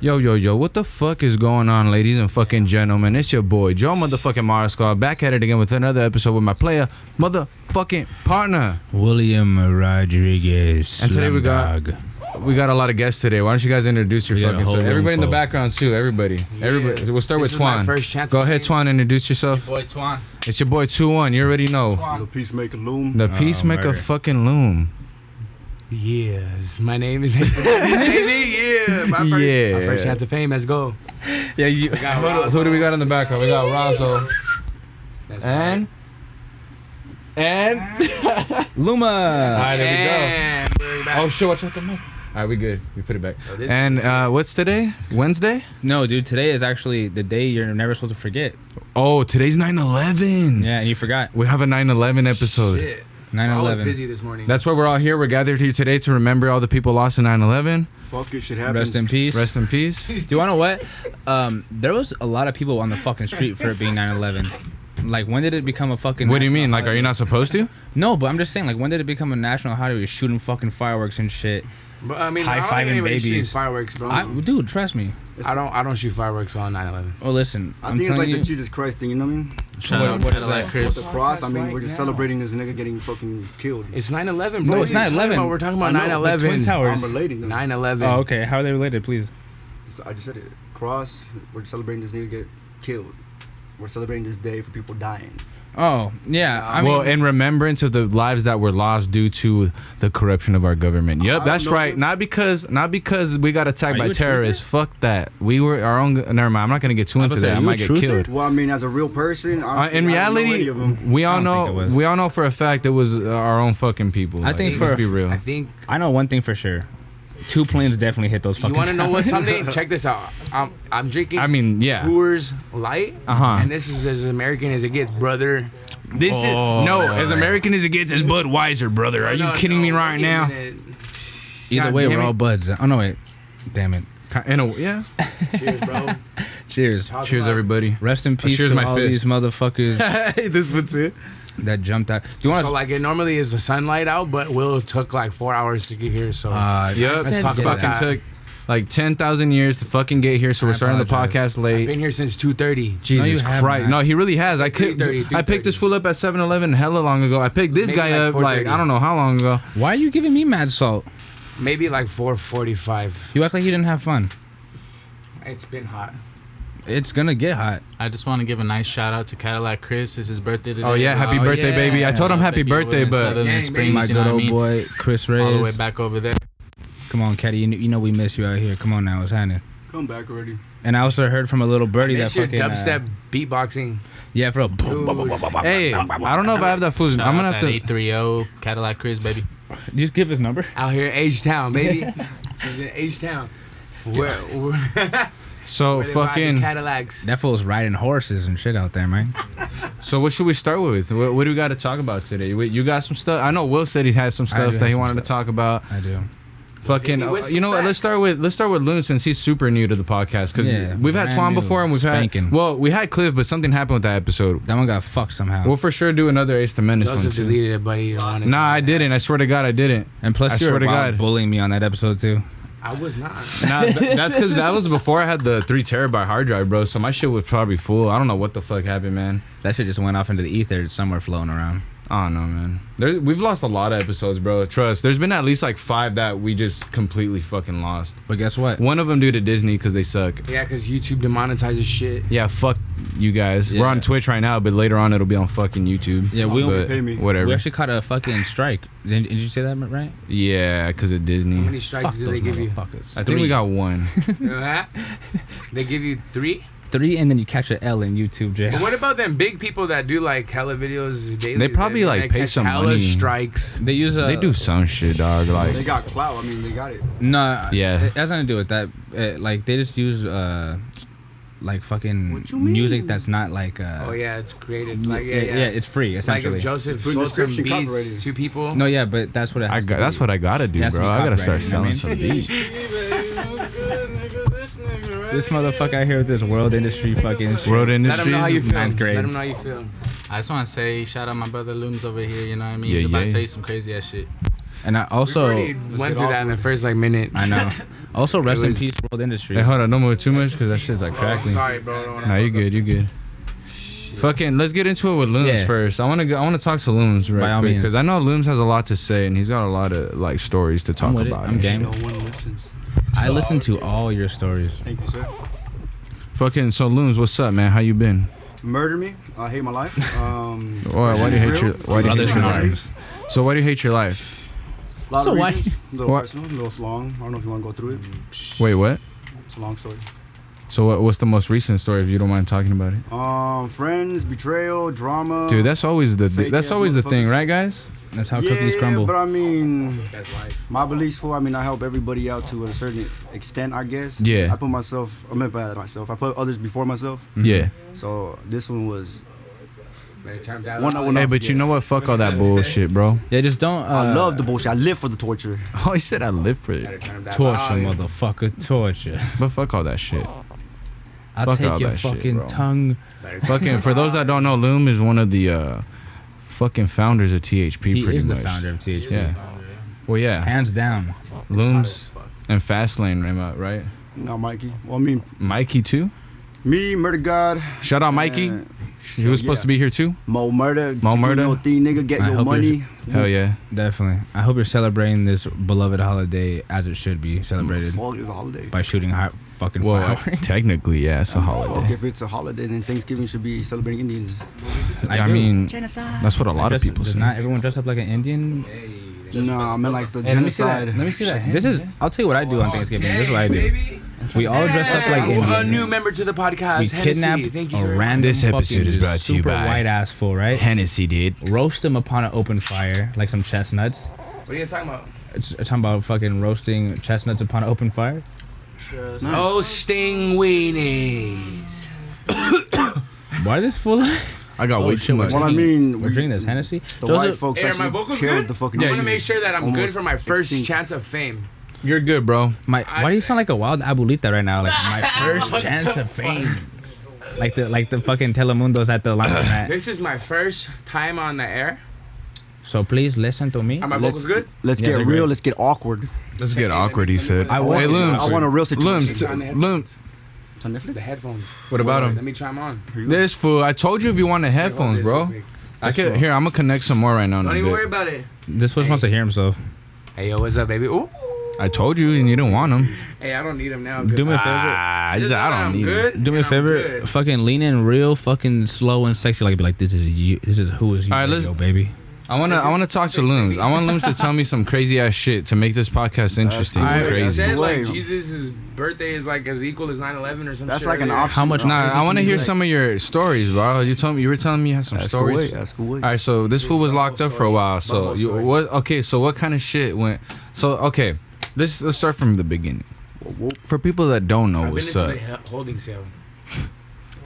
Yo, what the fuck is going on, ladies and fucking gentlemen? It's your boy, Joe motherfucking Mara Squad, back at it again with another episode with my player, motherfucking partner, William Rodriguez. And today we got a lot of guests today. Why don't you guys introduce your fucking self? Everybody in the background too, everybody. We'll start with TWUAN. Go ahead, TWUAN, introduce yourself. Your boy TWUAN. It's your boy TWUAN, you already know. The Peacemaker Loom. The Peacemaker fucking Loom. Yes, my name is my first chance of fame. Let's go. Yeah, who do we got in the background? We got Razo. And Luma. Alright, there we go. Oh shit, watch out the mic. Alright, we good. We put it back. And what's today? Wednesday? No, dude, today is actually the day you're never supposed to forget. Oh, today's 9/11. Yeah, and you forgot. We have a 9/11 episode. Shit. 9/11. I was busy this morning. That's why we're all here. We're gathered here today to remember all the people lost in 9/11. Fuck it, shit happens. Rest in peace. Rest in peace. Do you want to know what? There was a lot of people on the fucking street for it being 9/11. Like, when did it become a fucking... What do you mean? Like, are you not supposed to? No, but I'm just saying, like, when did it become a national holiday? You're shooting fucking fireworks and shit. But I mean, high-fiving babies. Fireworks, bro. Dude, trust me. I don't shoot fireworks on 9/11. Oh, listen. I think it's like the Jesus Christ thing, you know what I mean? Shout out what to is Cadillac that? Chris. With the cross, I mean, we're just celebrating this nigga getting fucking killed. It's 9/11, No, bro. it's 9/11. We're talking about I know, 9/11. the Twin Towers. I'm relating them. 9/11. Oh, okay. How are they related, please? I just said it. Cross, we're celebrating this nigga get killed. We're celebrating this day for people dying. Oh, yeah. I mean, in remembrance of the lives that were lost due to the corruption of our government. Yep, that's right. Not because we got attacked by terrorists. Fuck that. We were our own. Never mind. I'm not gonna get too into that. I might get killed. Well, I mean, as a real person, in reality, we all know for a fact it was our own fucking people. I think let's be real. I know one thing for sure. 2 planes definitely hit those fucking. You want to know what something? Check this out. I'm drinking. I mean, yeah. Coors Light. Uh-huh. And this is as American as it gets, brother. This is as American as it gets. Is Budweiser, brother. Are you kidding me right now? Either way, we're all buds. Oh no, wait. Damn it. Yeah. Cheers, bro. Cheers. Cheers, everybody. Rest in peace cheers to my all fist. these motherfuckers Hey, this puts it. that jumped out. Do you want So like it normally is the sunlight out, but Will took like 4 hours to get here. So Yep. let's talk about fucking that. took like 10,000 years to fucking get here, so we're starting the podcast I've late. been here since 2:30. Jesus you haven't, Christ. man. No, he really has. I 3:30. picked this fool up at 7-Eleven hella long ago. I picked this Maybe guy like up like 4:30. I don't know how long ago. Why are you giving me mad salt? Maybe like 4:45. You act like you didn't have fun. It's been hot. It's gonna get hot. I just want to give a nice shout out to Cadillac Chris. It's his birthday today. Oh yeah, happy birthday, yeah. baby. I told him happy Baby over birthday, in but Southern Yeah, Springs, My you good know what I old mean? boy, Chris Reyes. All the way back over there. Come on, Caddy. You know we miss you out here. Come on now, what's happening? Come back already. And I also heard from a little birdie that This your fucking dubstep beatboxing. yeah, for real. hey, I don't know if I have that fool's. Shout I'm gonna out have that to. 830 Cadillac Chris, baby. Just give his number. Out here in H-Town, baby. He's in H-Town. Where So they ride the fucking. Cadillacs. That fool's riding horses and shit out there, man. So what should we start with? What do we got to talk about today? You got some stuff. I know Will said he had some I do stuff have that he some wanted to stuff. talk about. I do. Fucking, Hit me with you know some what? Let's start with Loon since he's super new to the podcast because Yeah, we've had brand TWUAN new, before and we've spanking. we had Cliff, but something happened with that episode. That one got fucked somehow. We'll for sure do another AceTheMenace one Joseph too. deleted it, buddy. Nah, I didn't. I swear to God, I didn't. And plus, I you swear were to God. bullying me on that episode too. I was not. Nah, that's because that was before I had the 3 terabyte hard drive, bro. So my shit was probably full. I don't know what the fuck happened, man. That shit just went off into the ether. It's somewhere floating around. I don't know, man. We've lost a lot of episodes, bro. Trust. There's been at least like 5 that we just completely fucking lost. But guess what? One of them due to Disney because they suck. Yeah, because YouTube demonetizes shit. Yeah, fuck you guys. Yeah. We're on Twitch right now, but later on it'll be on fucking YouTube. Yeah, But pay me. whatever. We actually caught a fucking strike. Did you say that right? Yeah, because of How Disney. many strikes Fuck do those they give you? motherfuckers. I think we got 1. They give you 3? 3, and then you catch an L in YouTube jail. But what about them big people that do like hella videos daily? They probably, that like, pay catch some hella money. strikes. They use They do some shit, dog. They Like, got clout. I mean, they got it. No, Yeah. it has nothing to do with that. Like they just use like fucking What you mean? music that's not like Oh yeah, it's created. Like yeah, it's free Like essentially. if Joseph Put sold some description beats copyrighted. to people. No, yeah, but that's what it has to be. that's what I gotta do, It has to bro. be I gotta start copyrighted, selling you know some beats. This motherfucker out here with this world industry fucking shit. World Let them Industries. know how you feel. Ninth grade. Let them know how you feel. I just want to say, shout out my brother Looms over here. You know what I mean? Yeah, He's about yeah. to tell you some crazy ass shit. And I also we already went through that in the first like minute. I know. Also, rest in peace, World Industry. Hey, hold on, don't move too much because that shit's like crackling. Sorry, bro. Nah, you good, you good. Fucking, let's get into it with Looms first. I want to talk to Looms right quick because I know Looms has a lot to say and he's got a lot of like stories to talk about. I'm game. No one listens. I listen to all your stories. Thank you, sir. Fucking, so Looms, what's up, man? How you been? Murder me. I hate my life. Why do you hate your life? So why do you hate your life? A lot of why? reasons. A little personal, a little long. I don't know if you want to go through it. Wait, what? It's a long story. So what's the most recent story if you don't mind talking about it? Friends, betrayal, drama. Dude, that's always the thing, right, guys? That's how cookies crumble. But I mean, That's life. my beliefs I help everybody out to a certain extent, I guess. Yeah. I put others before myself. Yeah. So this one was One I will Hey, not but you forget. know what? Fuck all that bullshit, bro. Yeah, just don't. I love the bullshit. I live for the torture. Oh, he said I live for it. torture, motherfucker, torture. But fuck all that shit. I'll Fuck take all your that shit, fucking bro. tongue. Fucking, for those that don't know, Loom is one of the fucking founders of THP. He pretty is much. the founder of THP. Yeah. Well, yeah. Hands down. Looms and Fastlane, right? No, Mikey. Well, I mean, Mikey too. me, Murder God. Shout out Mikey. He was supposed to be here too. Mo Murder. Mo Murder. Do your thing, nigga. Get I your hope money. Hell yeah. Definitely. I hope you're celebrating this beloved holiday as it should be celebrated Fuck, it's a holiday. by shooting hot fucking Well, fireworks. technically, yeah, it's a Fuck, holiday. if it's a holiday, then Thanksgiving should be celebrating Indians. I do. mean, that's what a lot of people Does say. not everyone dress up like an Indian? No, I meant like the Hey, let me see that. genocide. Let me see that. This is. I'll tell you what I do on Thanksgiving. This is what I do. We all dress up like Indians. A new member to the podcast. We kidnap Thank you, a sir. random This episode fucking is brought to you super by white ass fool, right? Hennessy, dude. Roast them upon an open fire like some chestnuts. What are you guys talking about? It's talking about fucking roasting chestnuts upon an open fire. Oh, sting weenies. Why this fool? I got way too much. Well, I mean, We're drinking this Hennessy. the white Joseph, folks Hey, are my actually vocals killed good? the fucking. I want to make sure that I'm good almost for my first extinct. chance of fame. You're good, bro. why do you sound like a wild abuelita right now? Like my first chance of fame. Like the fucking Telemundos at the laundromat. This is my first time on the air. So please listen to me. Are my vocals good? Let's Yeah, get they're real. great. Let's get awkward. Let's get awkward, he said. I want- Hey, Looms. I want a real situation. Looms. It's on Netflix. The headphones. What about Let him? me try them on. This fool. I told you if you wanted headphones, bro. I could. Here, I'm gonna connect some more right now. In Don't a even bit. worry about it. This fool wants to hear himself. Hey, yo, what's up, baby? Ooh. I told you, and you didn't want them. Hey, I don't need them now. Do me a favor. I don't need them. good. Do me a and I'm favor. good. Fucking lean in real fucking slow and sexy. Like be like, this is you. This is who is you, All right, radio, baby. I wanna talk to Looms. I want Looms to tell me some crazy ass shit to make this podcast interesting That's and the way. I crazy. said Way. like Jesus' birthday is like as equal as 9/11 or something. That's like an option. How much? bro. Nah, I want to hear Like- some of your stories, bro. You were telling me you had some That's stories. cool. That's cool. All right, so this fool was locked up for a while. So Bumble you stories. what? Okay, so what kind of shit went? So okay, let's start from the beginning. For people that don't know I've been what's into up, the holding cell.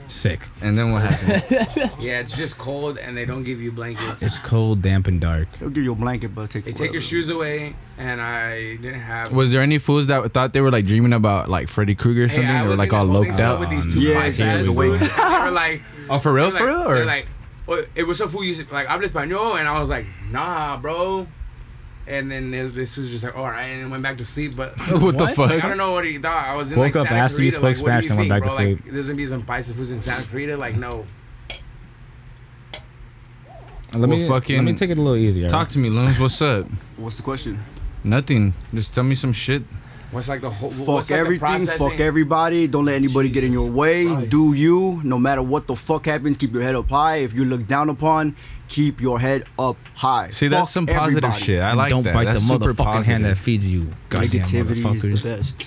Sick. and then what happened? Yeah, it's just cold and they don't give you blankets. It's cold, damp, and dark. They'll give you a blanket, but They take your shoes away, and I didn't have. Was there any fools that thought they were like dreaming about like Freddy Krueger or something? I They were was like in a all holding loked cell out. with these two Yeah, white yeah, ass the way- dudes, and they were like, Oh, for real, they're like- or they're like, oh, it was so fool. You like, habla español, and I was like, nah, bro. And then this was just like, all right, and then went back to sleep. But what the What? fuck? like, I don't know what he thought. I was in Woke like up, Santa asked you, Clarita. spoke Like, what do Spanish, you and went think, back to bro? sleep. Like, there's gonna be some paisa foods in Santa Clarita. Like, no. Let me fucking- let me take it a little easier. Talk to me, Looms. What's up? What's the question? Nothing. Just tell me some shit. What's like the whole? Fuck what's like the everything. processing? Fuck everybody. Don't let anybody get in your way. Do you. No matter what the fuck happens, keep your head up high. If you're looked down upon, keep your head up high. See, that's Fuck some positive everybody. shit. I And like don't that. bite That's the super motherfucking hand that positive. feeds you. Goddamn Negativity is motherfuckers. the best.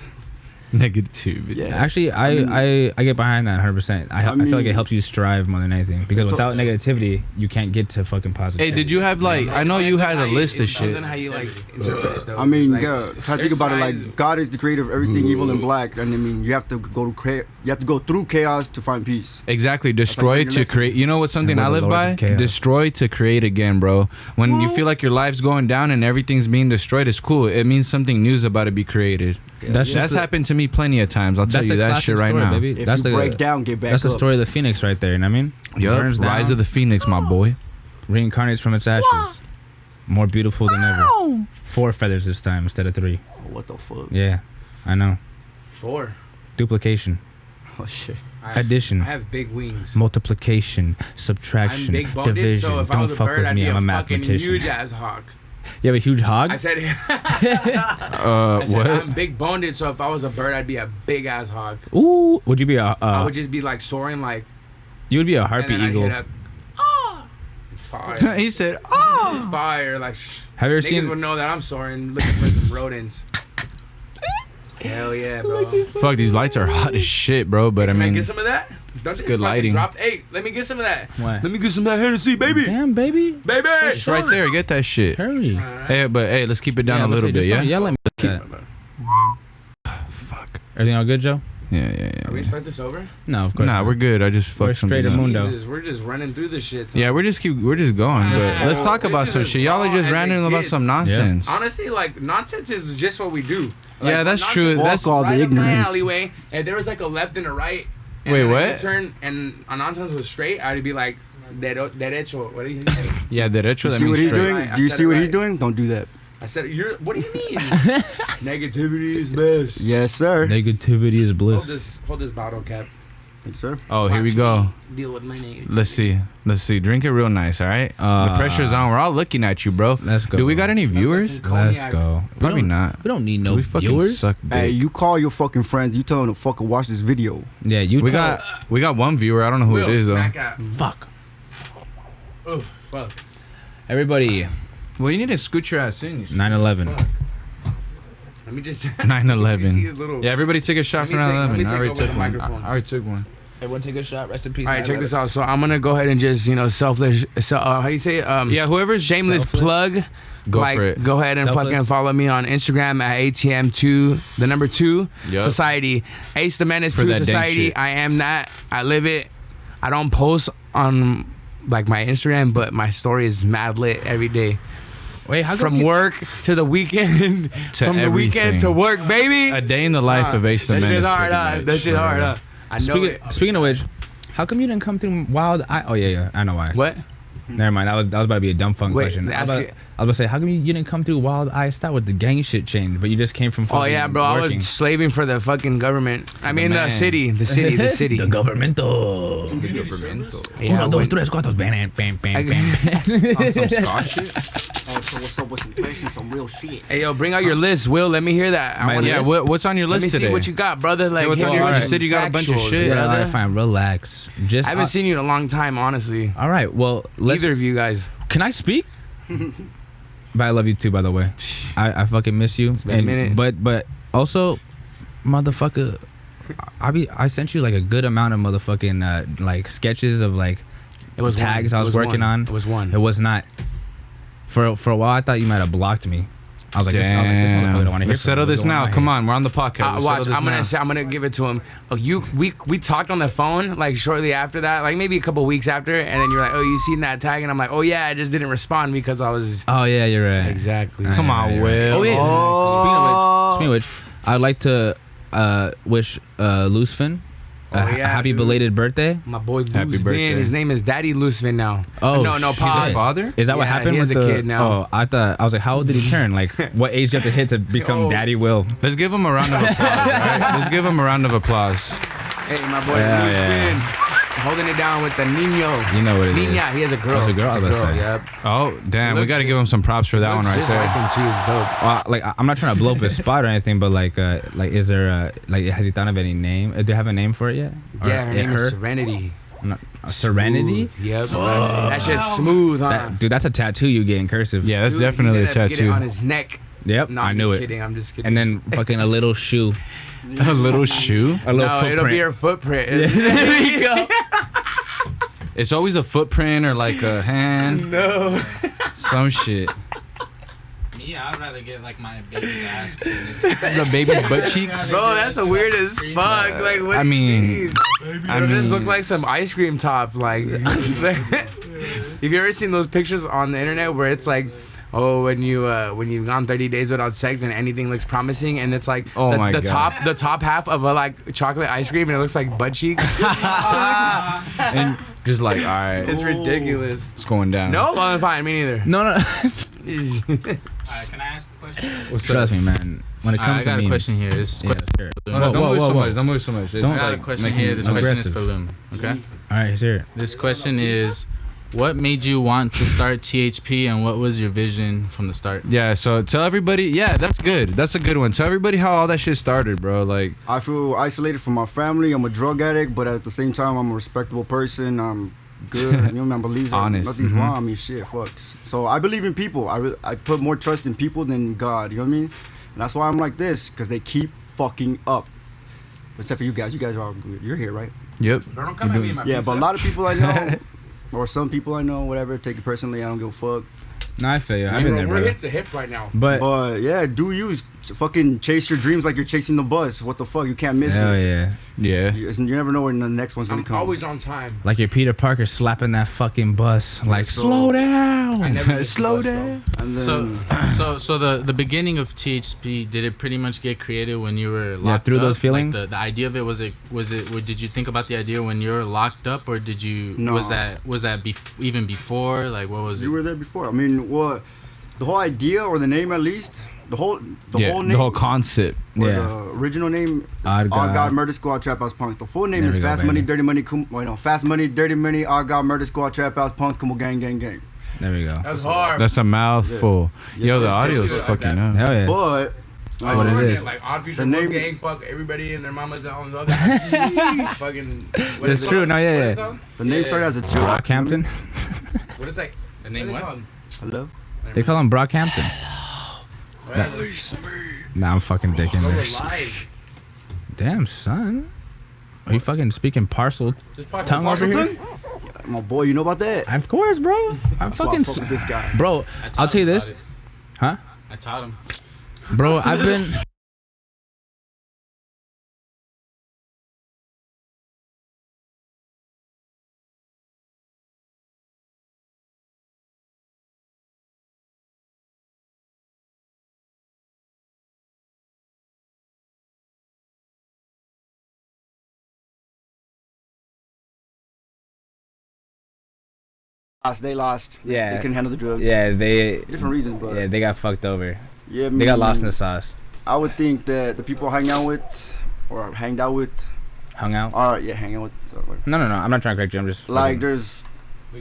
Negativity. Yeah. Actually, I get behind that 100%. I feel like mean- it helps you strive more than anything because So- without negativity, you can't get to fucking positive. Hey, did you have like? I know you had a list of shit. Depends on how you like interpret it, though. I mean, Like, yeah, try to think there's about it times- like God is the creator of everything evil and black, and I mean you have to go through chaos to find peace. Exactly. Destroy your to lesson. create. You know what's something And I we're the live by? lords of chaos. Destroy to create again, bro. When you feel like your life's going down and everything's being destroyed, it's cool. It means something new's about to be created. That's That's happened to me plenty of times. I'll tell that's you a that classic shit right story, now. baby. If That's you the break down, get back that's the up. story of the phoenix right there. You know what I mean? Yup. Burns down, Rise of the Phoenix, my boy. reincarnates from its ashes, more beautiful than ever. 4 feathers this time instead of 3. What the fuck? Yeah. I know. 4. Duplication. Oh shit. Addition. I have big wings. Multiplication. Subtraction. I'm big bonded, division. so if I Don't was a fuck bird, with I'd me. be I'm a a fucking mathematician. huge ass hawk. You have a huge hog? I said, What? I'm big bonded, so if I was a bird, I'd be a big ass hawk. Ooh. Would you be a... I would just be like soaring like. you would be a And harpy then I'd eagle. hit fire. He said, "Oh." Fire. Like, Have you ever niggas seen... would know that I'm soaring looking for some rodents. Hell yeah, bro. Fuck, these lights are hot as shit, bro. But I Can I mean, get some of that? Don't you good lighting. Dropped. Hey, let me get some of that. What? Let me get some of that Hennessy, baby. Damn, baby. Baby. it's right there. Get that shit. Hurry. Hey, but hey, let's keep it down a let's little say, bit, just yeah? don't yell at me like that. Fuck. Everything all good, Joe? Yeah. Are we gonna start this over? No, of course Nah, not. we're good. I just We're fucked straight something to up. Mundo. Jesus, we're just running through this shit. Yeah, we're just going. But let's talk This about is some as shit. Y'all are raw just as it ranting about gets. some nonsense. Honestly, like nonsense is just what we do. Like, Yeah, that's nonsense- true. Fuck That's all the right up my ignorance. alleyway. If there was like a left and a right, and Wait, then a what? U-turn and a nonsense was straight, I'd be like, derecho. What do you say? yeah. Derecho. You That see what means he's straight. doing? Right, I Do you said see it what he's right. doing? Don't do that. I said, what do you mean? Negativity is best. Yes, sir. Negativity is bliss. Hold this bottle cap. Yes, sir. Oh, here we Watch go. me deal with my negativity. Let's see. Drink it real nice, all right? The pressure's on. We're all looking at you, bro. Let's go. Do we got any viewers? Let's go. Probably not. We don't need no We fucking viewers. suck dick. Hey, you call your fucking friends. You tell them to fucking watch this video. Yeah, you we tell- got one viewer. I don't know who Will, it is though. smack out. Fuck. Oh, fuck. Everybody, Well, you need to scoot your ass in. 9/11. Fuck. Let me just. 9/11. Yeah, everybody take a shot Let for me take- let 9/11. me I take already over took the one. microphone. I already took one. Everyone take a shot. Rest in peace. All right, check this out. So I'm gonna go ahead and just selfless. How do you say it? Yeah, whoever's Shameless selfless. plug. Go like, for it. Go ahead and Selfless. fucking follow me on Instagram at ATM2, the number 2 Yup. Society. AceTheMenace For 2 that dank Society. shit. I am that. I live it. I don't post on like my Instagram, but my story is mad lit every day. Wait, how From work to the weekend, To from the weekend everything. to work, baby. A day in the life of Ace the That Menace. shit's hard, pretty huh? much. That shit hard, huh? I know it. Speaking of which, how come you didn't come through Wild Eye? Oh yeah, I know why. What? Never mind. That was about to be a dumb fun Wait, question. I was ask about to say, how come you didn't come through Wild Eye Style with the gang shit changed, but you just came from? Oh fucking yeah, bro. I working? was slaving for the fucking government. I mean, the man. city. the governmento. Yeah, Uno, dos, when- tres, cuatro. Bam, bam, bam, I- bam. Some Scotch shit. Oh, so what's up with some questions? Some real shit. Hey, yo, bring out your list, Will. Let me hear that. I My wanna- Yeah, what's on your Let list me today? see what you got, brother. Like, what's hit on me your with list? some You said you got a bunch of factuals, shit. Yeah, brother. all right, fine. Relax. Just I haven't seen you in a long time, honestly. All right. Well, let's. Either of you guys. Can I speak? But I love you too, by the way. I fucking miss you. been a minute. But also, motherfucker, I sent you like a good amount of motherfucking like sketches of like It was tags one. I It was working one. on. It was one. It was not. For a while, I thought you might have blocked me. I was like, this motherfucker don't want to Damn. hear. Let's settle this now. Come on, we're on the podcast. Let's Watch, settle this I'm now. gonna I'm gonna give it to him. Oh, we talked on the phone like shortly after that, like maybe a couple weeks after, and then you're like, oh, you seen that tag, and I'm like, oh yeah, I just didn't respond because I was Oh yeah, you're right. exactly. Come on, You're right. Will. Oh yeah. Oh. Speaking of which, I'd like to wish Lucefin a yeah, happy dude. belated birthday. My boy Happy Loose birthday. Vin. His name is Daddy Loosevin now. Oh, no, he's a pause. His father? Is that what Yeah, happened he with has a the kid now. Oh, I was like, how old did he turn? Like, what age do you have to hit to become Oh. Daddy Will? Let's give him a round of applause. All right? Let's give him a round of applause. Hey, my boy Yeah, Loose yeah. Vin. Holding it down with the Nino. You know what it is. Nina, he has a girl. That's a girl, It's I was about to say. Yep. Oh, damn. We Looks got to just- give him some props for that one right Just there. like him, too. Is dope. Like, I'm not trying to blow up his spot or anything, but like, is there like, has he thought of any name? Do they have a name for it yet? Or Yeah, her name her? is Serenity. Serenity. Smooth. Yep. That shit's smooth, huh? Dude, that's a tattoo you get in cursive. Yeah, that's Dude, definitely a he's gonna Get it tattoo. on his neck. Yep. No, I I'm knew just it. kidding. I'm just kidding. And then fucking a little shoe, A little shoe. a little no, footprint. it'll be her footprint. There you go. It's always a footprint or like a hand. No. Some shit. Yeah, I'd rather get like my baby's ass. The baby's butt cheeks. Bro, that's a weird as fuck. Like, what I do you mean, mean? I It'll just mean- look like some ice cream top. Like, have you ever seen those pictures on the internet where it's like, oh, when you've gone 30 days without sex and anything looks promising, and it's like Oh my the God. top half of a like chocolate ice cream, and it looks like butt cheeks. and just like, all right, It's ridiculous. it's going down. No, well, fine, me neither. No. Is- Can I ask a question? Trust me, man. When it comes I got to a question here. This is sure. don't move so much. Don't move so much. Don't I got a question here. This question is for Loom. Okay. All right, hear it. This question is, what made you want to start THP, and what was your vision from the start? Yeah, so tell everybody. Yeah, that's good. That's a good one. Tell everybody how all that shit started, bro. Like, I feel isolated from my family. I'm a drug addict, but at the same time, I'm a respectable person. I'm good. You know what I mean? I believe that honest. Nothing's wrong. I mean, shit, fucks. So I believe in people. I put more trust in people than God. You know what I mean? And that's why I'm like this, because they keep fucking up. Except for you guys. You guys are all good. You're here, right? yep. Don't come at me, my Yeah, but a lot of people I know, or some people I know, whatever, take it personally. I don't give a fuck. No, I feel you. I've been there, We're bro. hip to hip right now. But Yeah, do you fucking chase your dreams like you're chasing the bus? What the fuck? You can't miss hell it. yeah. Yeah. You never know when the next one's gonna I'm come. always on time. Like you're Peter Parker slapping that fucking bus. Like, so- slow I down. never miss Slow the bus, down. And then, So the beginning of THP, did it pretty much get created when you were locked through up? those feelings? Like the idea of it was did you think about the idea when you were locked up, or did you No. was that even before? Like, what was it? you were there before. I mean, what? The whole idea, or the name at least, the whole name, the whole concept. or Yeah. the original name, Odd Odd God. God Murder Squad Trap House Punks. The full name There is we go, Fast Money, baby. Dirty Money, Fast Money, Dirty Money, Odd God Murder Squad Trap House Punks, Kumo Gang, Gang, Gang. There we go. That's hard. That's a mouthful. Yeah. Yo, the Yes, audio's let's do it like fucking that. up. Hell yeah. But Like, what it running is. Like odd future The name- gang, fuck everybody and their mamas down the other. Fucking. what That's is it true. called? No, yeah, What is yeah. it called? the name Yeah. started as a joke. Brockhampton? What is that? The name What is it what? called? Hello? They call him Brockhampton. Whatever. Nah, I'm fucking dicking Go this. alive. Damn, son. Are you fucking speaking parcel Just fucking tongue over here? Parselton? My boy, you know about that? Of course, bro. I'm That's why I fucking. fuck with this guy. Bro, I'll tell you this. Huh? I taught him. Bro, I've been. They lost. Yeah. They couldn't handle the drugs. Yeah, they. Different reasons, but Yeah, they got fucked over. yeah, They got lost in the sauce. I would think that the people I hang out with, or hanged out with, Hung out. hang out with. So, No. I'm not trying to correct you. I'm just. like there's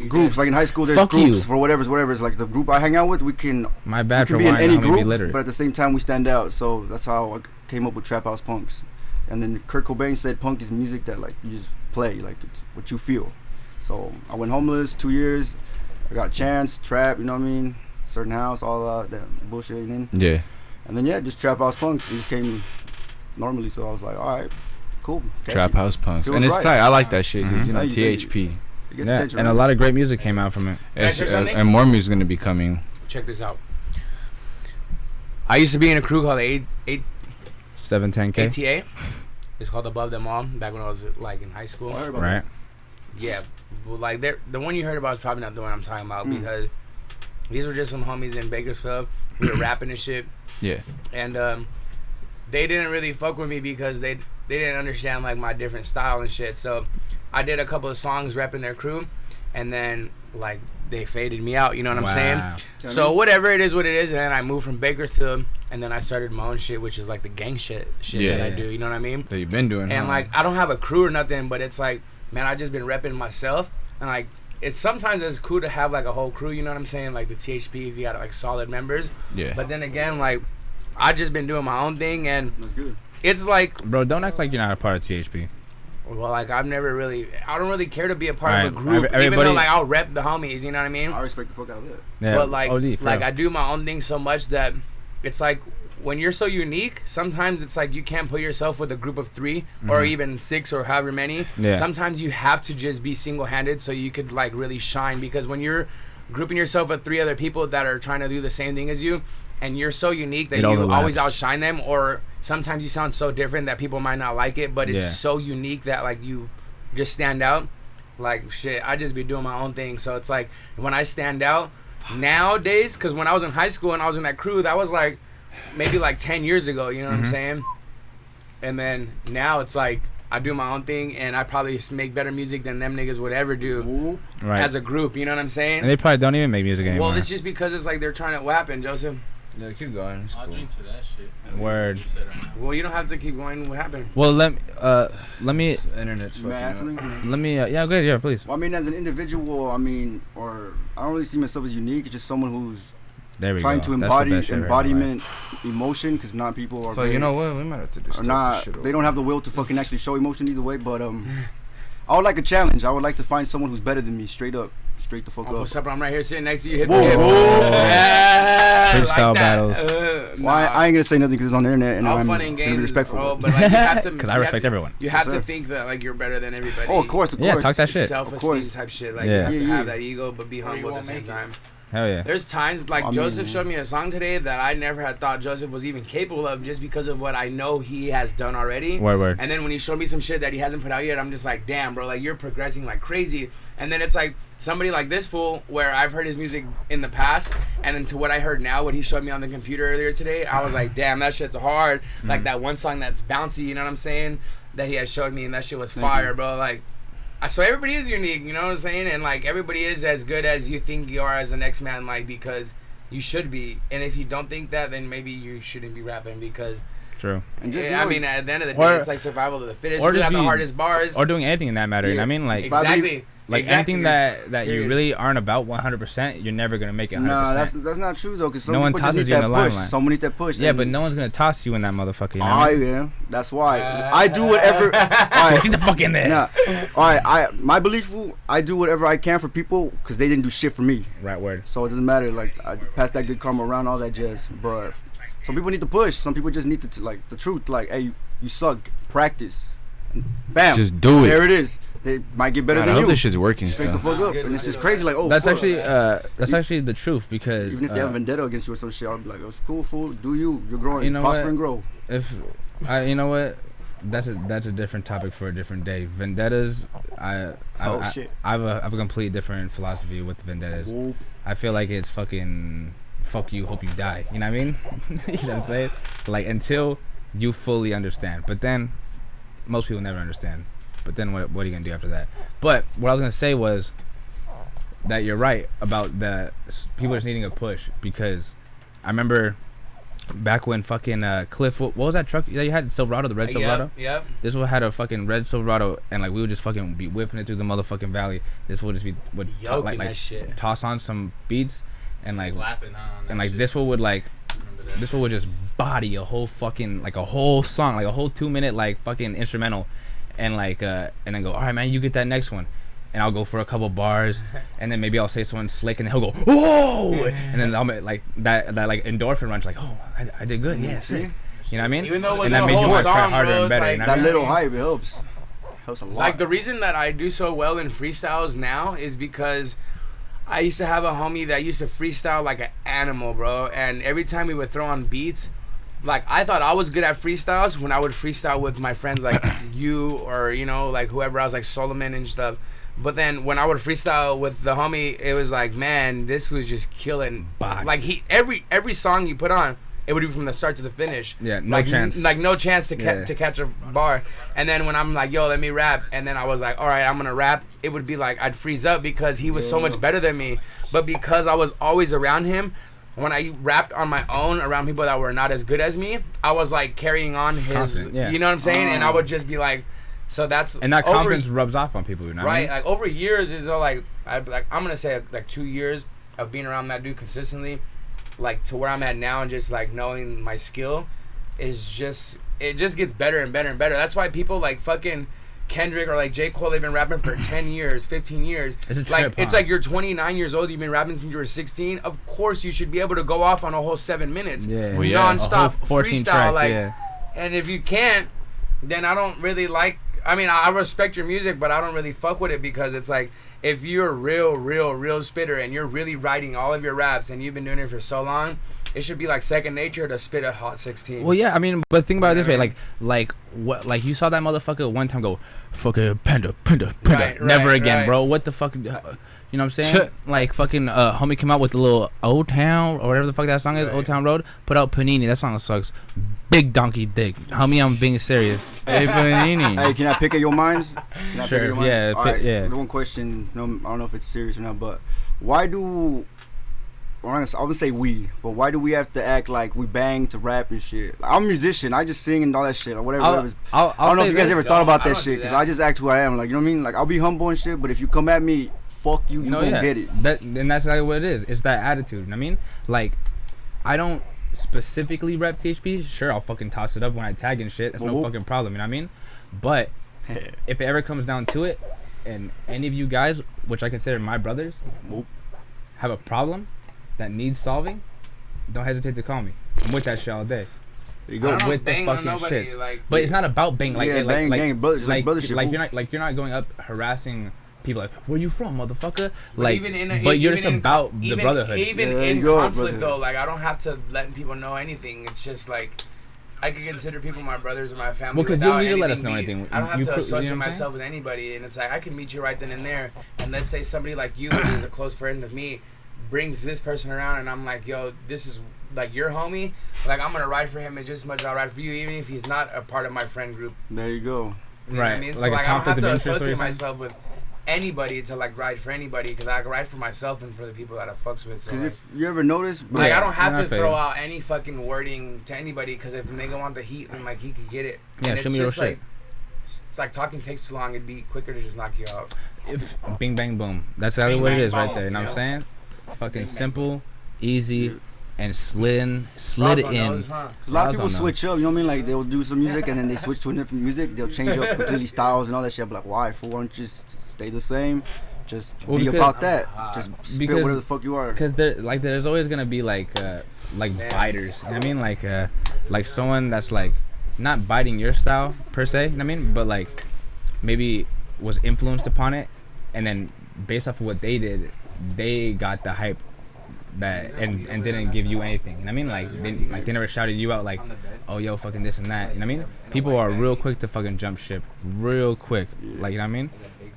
groups, like in high school, there's Fuck groups you. for whatever's. Like the group I hang out with, we can My bad we for can be in wanting any to homie be group, literate. but at the same time we stand out. So that's how I came up with Trap House Punks. And then Kurt Cobain said punk is music that like you just play, like it's what you feel. So I went homeless 2 years. I got a chance, trap, you know what I mean? Certain house, all that bullshit. Yeah. And then just Trap House Punks. It just came normally. So I was like, all right, cool. catchy. Trap House Punks. Feels And it's right. tight. I like that shit because, you know, Thank you, thank THP. It gets Yeah, attention, and a right? lot of great music came out from it. Can I say something? And more music's going to be coming. Check this out. I used to be in a crew called 710K. ATA. It's called Above Them All. Back when I was like in high school. I heard about Right. Yeah, well, like the one you heard about is probably not the one I'm talking about because these were just some homies in Bakersfield. We were rapping and shit, Yeah. and they didn't really fuck with me because they didn't understand like my different style and shit. So I did a couple of songs repping their crew, and then like they faded me out. You know what I'm saying? Wow. So whatever it is, what it is, and then I moved from Bakersfield, and then I started my own shit, which is like the gang shit Yeah. that I do. You know what I mean? That you've been doing, And huh? like I don't have a crew or nothing, but it's like, man, I just been repping myself, and like it's sometimes it's cool to have like a whole crew, you know what I'm saying? Like the THP, if you got like solid members. Yeah. But then again, like I just been doing my own thing, and That's good. it's like, Bro, don't act like you're not a part of THP. well, like I don't really care to be a part Alright, of a group, even everybody- though like I'll rep the homies, you know what I mean? I respect the fuck out of that. Yeah, But like OD, for like real. I do my own thing so much that it's like when you're so unique, sometimes it's like you can't put yourself with a group of 3 or even 6 or however many. Yeah. Sometimes you have to just be single-handed so you could like really shine, because when you're grouping yourself with 3 other people that are trying to do the same thing as you, and you're so unique that It you overlaps. always outshine them, or sometimes you sound so different that people might not like it, but it's Yeah. so unique that like you just stand out. Like shit, I just be doing my own thing. So it's like when I stand out nowadays, because when I was in high school and I was in that crew, that was like maybe like 10 years ago, you know what I'm saying? And then now it's like I do my own thing, and I probably make better music than them niggas would ever do Right. as a group, you know what I'm saying? And they probably don't even make music anymore. Well, it's just because it's like they're trying to. What happened, Joseph? Yeah, keep going. I'll drink to that shit. Word. Well, you don't have to keep going. What happened? Well, let me Internet's May I add fucking up. something? let me yeah, good, yeah, please. Well, I mean, as an individual, I mean, or I don't really see myself as unique. It's just someone who's There we trying go. to That's the embody best shit right now, embodiment, emotion, because not people are. So you know what? We might have to just Or start not, this shit over. they don't have the will to fucking actually show emotion either way. But I would like a challenge. I would like to find someone who's better than me, straight up, straight the fuck up. What's up? I'm right here sitting next to you. Hit Whoa, the hip. whoa. Yeah, Freestyle like that. battles. Well, I ain't gonna say nothing because it's on the internet, and All I'm fun gonna and be games, respectful. bro, but like you have to, Because I you respect have to- everyone. You have Yes, to sir. think that like you're better than everybody. Oh, of course, of course. Yeah, talk that shit. Self-esteem course. type shit. Like Yeah. you have to Yeah, have yeah. that ego, but be humble at the same time. Hell yeah. There's times like I mean, Joseph showed me a song today that I never had thought Joseph was even capable of, just because of what I know he has done already. Word. And then when he showed me some shit that he hasn't put out yet, I'm just like, damn, bro, like you're progressing like crazy. And then it's like somebody like this fool, where I've heard his music in the past, and then to what I heard now, what he showed me on the computer earlier today, I was like, damn, that shit's hard. Like that one song that's bouncy, you know what I'm saying? That he has showed me, and that shit was fire, bro. Like, so everybody is unique, you know what I'm saying? And like everybody is as good as you think you are as the next man, like, because you should be. And if you don't think that, then maybe you shouldn't be rapping, because And just I know- mean, at the end of the day, Or- it's like survival of the fittest. or You just have the be- hardest bars. Or doing anything in that matter. You know what I mean? Like Exactly. like Exactly. anything that you Period. really aren't about 100%, you're never gonna make it 100%. Nah, that's not true though, because some No one people just tosses need you in that the push. limelight. Someone needs that push. Yeah, and but no one's gonna toss you in that motherfucker. You know what I I mean? am. That's why I do whatever. All right, Get the fuck in there. nah. All right, my belief, fool, I do whatever I can for people because they didn't do shit for me. Right word. So it doesn't matter. Like I pass that good karma around, all that jazz. But some people need to push. Some people just need to like the truth. Like, hey, you suck. Practice. Bam. Just do it. There it is. They might get better God, I than hope you. this shit's working Straight the still. fuck up, and it's just crazy. Like, oh, That's fuck. actually the truth, because Even if they have a vendetta against you or some shit, I'll be like, it's cool, fool. Do you? You're growing. You know Prosper what? and grow. you know what, that's a different topic for a different day. Vendettas, I have a complete different philosophy with vendettas. Whoop. I feel like it's fucking fuck you, hope you die. You know what I mean? You know what I'm saying? Like, until you fully understand. But then most people never understand. But then what are you gonna do after that? But what I was gonna say was that you're right about the people just needing a push, because I remember back when fucking Cliff, what was that truck that you had? Silverado, the red Silverado. Yep. This one had a fucking red Silverado, and like we would just fucking be whipping it through the motherfucking valley. This would just be Yoking that shit. toss on some beats and like Slapping on that and like shit. this one would like Remember that? this one would just body a whole fucking like a whole song, like a whole 2-minute like fucking instrumental, and like and then go, all right man, you get that next one. And I'll go for a couple bars, and then maybe I'll say something slick, and then he'll go, whoa! And then I'll make like that like endorphin rush, like, oh, I did good, yeah, sick. You know what I mean? Even though it was and that a made you whole work song, harder bro, and it's better. like You know what That I mean? little hype, it helps. Helps a lot. Like, the reason that I do so well in freestyles now is because I used to have a homie that used to freestyle like an animal, bro. And every time we would throw on beats, like, I thought I was good at freestyles when I would freestyle with my friends like you, or, you know, like whoever else, like Solomon and stuff. But then when I would freestyle with the homie, it was like, man, this was just killing. Body. Like, every song you put on, it would be from the start to the finish. Yeah, no like, chance. Like, no chance to Yeah. to catch a bar. And then when I'm like, yo, let me rap, and then I was like, all right, I'm gonna rap, it would be like I'd freeze up because he was so much better than me. But because I was always around him, when I rapped on my own around people that were not as good as me, I was like carrying on his, Confident, yeah. you know what I'm saying? And I would just be like, so that's And that over- confidence rubs off on people, you know what I right? mean? Like, over years is like I'm gonna say like 2 years of being around that dude consistently, like to where I'm at now, and just like knowing my skill is just, it just gets better and better and better. That's why people like fucking Kendrick or like J. Cole, they've been rapping for 10 years, 15 years. It's a like trip, it's huh? like you're 29 years old, you've been rapping since you were 16. Of course you should be able to go off on a whole 7 minutes. Yeah. Well, yeah. Non-stop A whole 14 freestyle, tracks, like, yeah. and if you can't, then I don't really like, I mean, I respect your music, but I don't really fuck with it, because it's like, if you're a real spitter and you're really writing all of your raps and you've been doing it for so long, it should be like second nature to spit a hot 16. Well, yeah, I mean, but think about it this way, like what, like you saw that motherfucker one time go, fucking panda, Right, never right, again, right. bro. What the fuck, you know what I'm saying? Like fucking homie came out with the little Old Town or whatever the fuck that song is, Right. Old Town Road. Put out Panini, that song sucks. Big donkey dick, homie. I'm being serious. Hey, Panini. Hey, can I pick at your minds? Can I pick Sure, at your minds? yeah, All right, yeah. One question. No, I don't know if it's serious or not, but why do I'm gonna say we, but why do we have to act like we bang to rap and shit? Like, I'm a musician. I just sing and all that shit or whatever. I don't know if you guys ever thought about that shit because I just act who I am. Like, you know what I mean? Like, I'll be humble and shit, but if you come at me, fuck you, you gonna get it. And that's exactly what it is. It's that attitude. You know what I mean? Like, I don't specifically rep THP. Sure, I'll fucking toss it up when I tag and shit. That's no fucking problem. You know what I mean? But if it ever comes down to it, and any of you guys, which I consider my brothers, have a problem that needs solving, don't hesitate to call me. I'm with that shit all day. There you go. I with the fucking nobody, shit. Like, but it's not about bang. Like, bang, gang, brothers, like brother shit. You're not going up harassing people like, where you from, motherfucker? Like, but but you're just about the brotherhood. Even in conflict though, like I don't have to let people know anything. It's just like I can consider people my brothers and my family. Well, because you don't need to let us know anything. I don't have to associate myself with anybody, and it's like I can meet you right then and there. And let's say somebody like you, who's a close friend of me, brings this person around, and I'm like, yo, this is like your homie. Like I'm gonna ride for him as just as much as I'll ride for you, even if he's not a part of my friend group. There you go. You know what I mean? So like I don't have to associate myself with anybody to like ride for anybody because I can ride for myself and for the people that I fucks with. Because like, if you ever notice, like I don't have to throw out any fucking wording to anybody because if a nigga want the heat, then like he could get it. Yeah, show me your shit. It's like talking takes too long. It'd be quicker to just knock you out. If bing bang boom, that's exactly what it is right there. You know what I'm saying? Fucking simple, easy, and slid in. A lot of people switch up, you know what I mean? Like they'll do some music and then they switch to a different music. They'll change up completely styles and all that shit. I'm like, why? For one, just stay the same. Just be about that. Just spit whatever the fuck you are. Because there's always gonna be like biters. You know what I mean? Like someone that's like not biting your style per se. You know what I mean? But like maybe was influenced upon it, and then based off of what they did, they got the hype that and didn't give you anything. You know what I mean? Like they never shouted you out like, oh yo, fucking this and that. You know what I mean? People are real quick to fucking jump ship, real quick. Like, you know what I mean?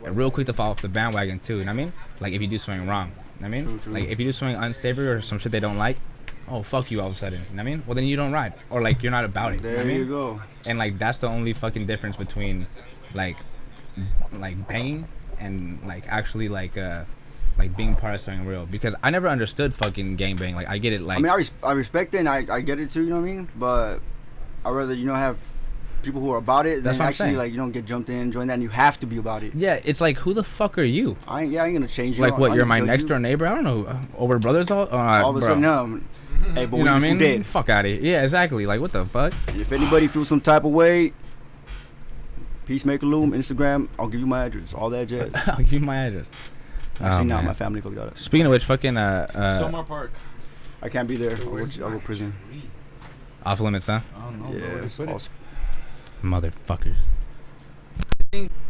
And real quick to fall off the bandwagon too. You know what I mean? Like if you do something wrong. You know what I mean? True. Like if you do something unsavory or some shit they don't like, oh fuck you all of a sudden. You know what I mean? Well then you don't ride, or like you're not about it. There you know what I mean? you go. And like that's the only fucking difference between like banging and like actually like being part of something real, because I never understood fucking gangbang. Like I get it. Like I mean, I respect it and I get it too. You know what I mean? But I rather have people who are about it than actually like you don't get jumped in, join that, and you have to be about it. Yeah, it's like who the fuck are you? I ain't gonna change you. Like what? You're my next door neighbor? I don't know. Over brothers all of a sudden, hey, but you know what I mean? Dead. Fuck out of here. Yeah, exactly. Like what the fuck? And if anybody feels some type of way, Peacemaker Loom, Instagram, I'll give you my address. All that jazz. I'll give you my address. Actually, my family fucked that up. Speaking of which, fucking Somar Park. I can't be there. I'll go prison. Off limits, huh? I don't know. Yeah, it's awesome. Motherfuckers.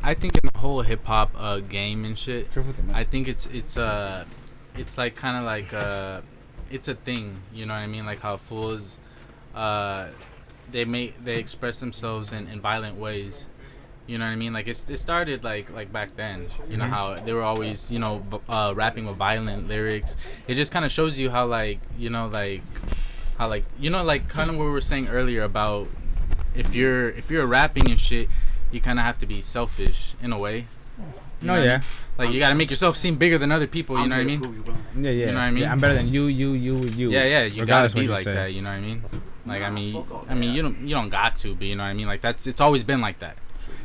I think in the whole hip hop game and shit, I think it's like kind of like it's a thing. You know what I mean? Like how fools they express themselves in violent ways. You know what I mean? Like it started like back then. You know how they were always rapping with violent lyrics. It just kind of shows you how like kind of what we were saying earlier about if you're rapping and shit, you kind of have to be selfish in a way. You know what I mean? Like you gotta make yourself seem bigger than other people. You know what I mean? Yeah. You know what I mean? Yeah, I'm better than you. Yeah. You gotta be like that. You know what I mean? Like I mean you don't got to, but you know what I mean? Like it's always been like that.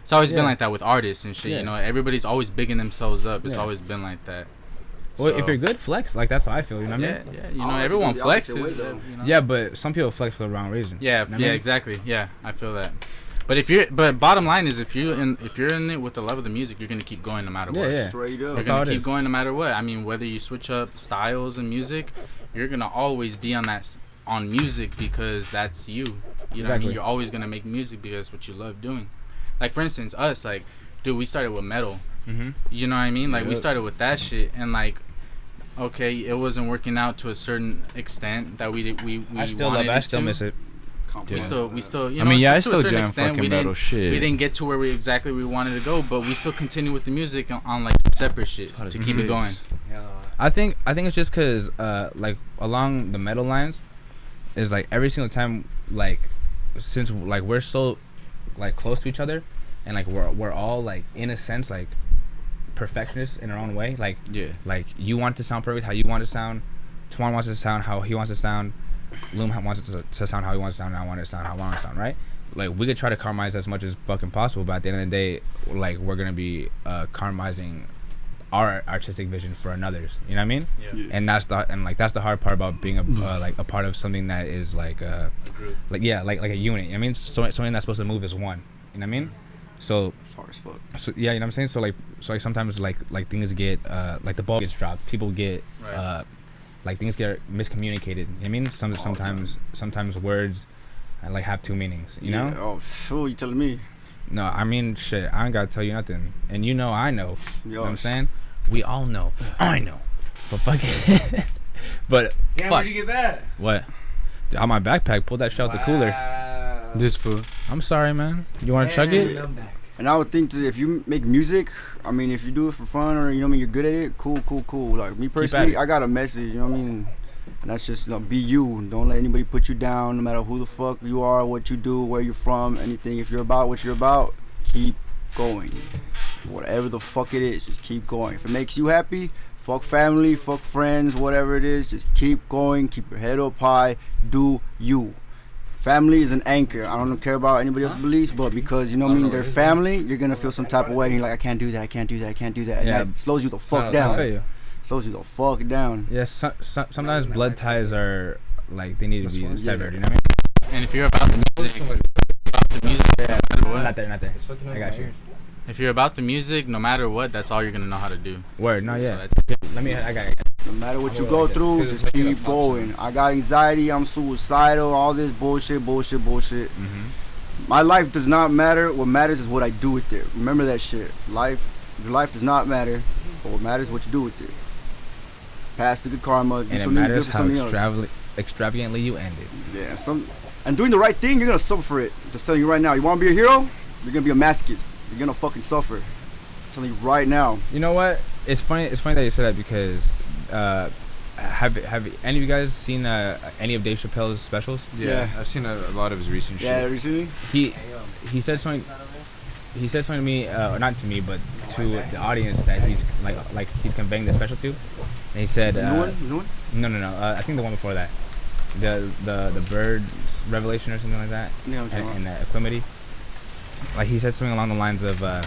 It's always been like that with artists and shit. You know, everybody's always bigging themselves up. It's always been like that. Well, if you're good, flex. Like that's how I feel. You know what I mean? Yeah. You know, everyone flexes. Yeah, but some people flex for the wrong reason. Yeah. You know what I mean? Exactly. Yeah, I feel that. But bottom line is if you're in it with the love of the music, you're gonna keep going no matter what. Yeah. Straight up. You're gonna keep going no matter what. I mean, whether you switch up styles and music, you're gonna always be on music because that's you. You know what I mean? You're always gonna make music because it's what you love doing. Like for instance, us, like, dude, we started with metal. Mm-hmm. You know what I mean? Like we started with that shit, and like, okay, it wasn't working out to a certain extent that we I still love it. I still miss it. We still, you I know, mean, yeah, I just to a still certain jam extent, fucking metal shit. We didn't get to where we wanted to go, but we still continue with the music on like separate shit to keep it going. I think it's just cause like along the metal lines, is like every single time like since like we're so like close to each other, and like we're all like in a sense like perfectionists in our own way. Like like you want to sound perfect how you want to sound. TWUAN wants to sound how he wants to sound. Loom wants it to sound how he wants to sound, and I want it to sound how I want it to sound, right? Like, we could try to compromise as much as fucking possible, but at the end of the day, like, we're gonna be compromising our artistic vision for another's. You know what I mean? Yeah. And that's the hard part about being like a part of something that is like a like a unit. You know what I mean? So something that's supposed to move as one. You know what I mean? So It's hard as fuck. So yeah, you know what I'm saying? So like sometimes like things get like the ball gets dropped. People get like things get miscommunicated. You know what I mean? Sometimes words like have two meanings, you know? Oh, sure, you telling me. No, I mean shit, I ain't gotta tell you nothing. And you know I know. You know what I'm saying? We all know. I know. But fucking but Yeah, fuck. where'd you get that? What? On my backpack, pull that shit out the cooler. This food. I'm sorry, man. You wanna chug it? And I would think that if you make music, I mean, if you do it for fun or, you know what I mean, you're good at it, cool. Like, me personally, I got a message, you know what I mean? And that's just, you know, be you. Don't let anybody put you down, no matter who the fuck you are, what you do, where you're from, anything. If you're about what you're about, keep going. Whatever the fuck it is, just keep going. If it makes you happy, fuck family, fuck friends, whatever it is, just keep going, keep your head up high, do you. Family is an anchor. I don't care about anybody else's beliefs, but because, you know what I mean, they're family, you're gonna feel some type of way. And you're like, I can't do that. And that slows you the fuck down. Slows you the fuck down. Yeah, sometimes blood ties are like they need to be severed. You know what I mean? And if you're about the music, Not there. I got you. If you're about the music, no matter what, that's all you're gonna know how to do. Word, no, yeah. So I got it. No matter what you go through, just keep going. I got anxiety, I'm suicidal, all this bullshit. My life does not matter. What matters is what I do with it. Remember that shit. Your life does not matter, but what matters is what you do with it. Pass the good karma. Do And it something matters good for how somebody else. extravagantly you end it. Yeah, and doing the right thing, you're gonna suffer for it. Just telling you right now. You wanna be a hero? You're gonna be a masochist. You're gonna fucking suffer. I'm telling you right now. You know what? It's funny that you said that because have any of you guys seen any of Dave Chappelle's specials? yeah, I've seen a lot of his recent shit. Yeah, recently. He said something. He said something to me, not to me, but to the audience that he's like he's conveying the special to. And he said, New one? No. I think the one before that, the bird revelation or something like that, and Equimity. Like he said something along the lines of, I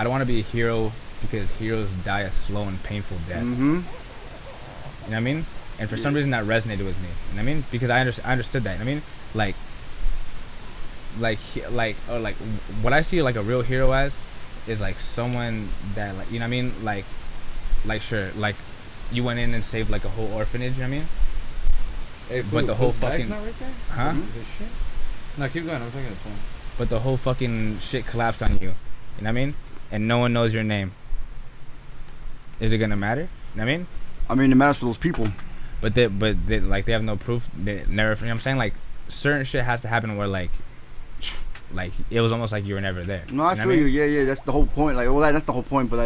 don't want to be a hero because heroes die a slow and painful death. Mm-hmm. You know what I mean? And for some reason that resonated with me. You know what I mean? Because I understood that. You know what I mean? Like what I see like a real hero as is like someone that, like, you know what I mean? Like sure, like you went in and saved like a whole orphanage. You know what I mean? Hey, but the whole fucking not right there? huh? Mm-hmm. No, keep going. I'm talking to phone. But the whole fucking shit collapsed on you. You know what I mean? And no one knows your name. Is it gonna matter? You know what I mean? I mean, it matters for those people. But they like they have no proof. They never. You know what I'm saying? Like certain shit has to happen where like it was almost like you were never there. No, I feel you. Yeah. That's the whole point. Like, well, that's the whole point. But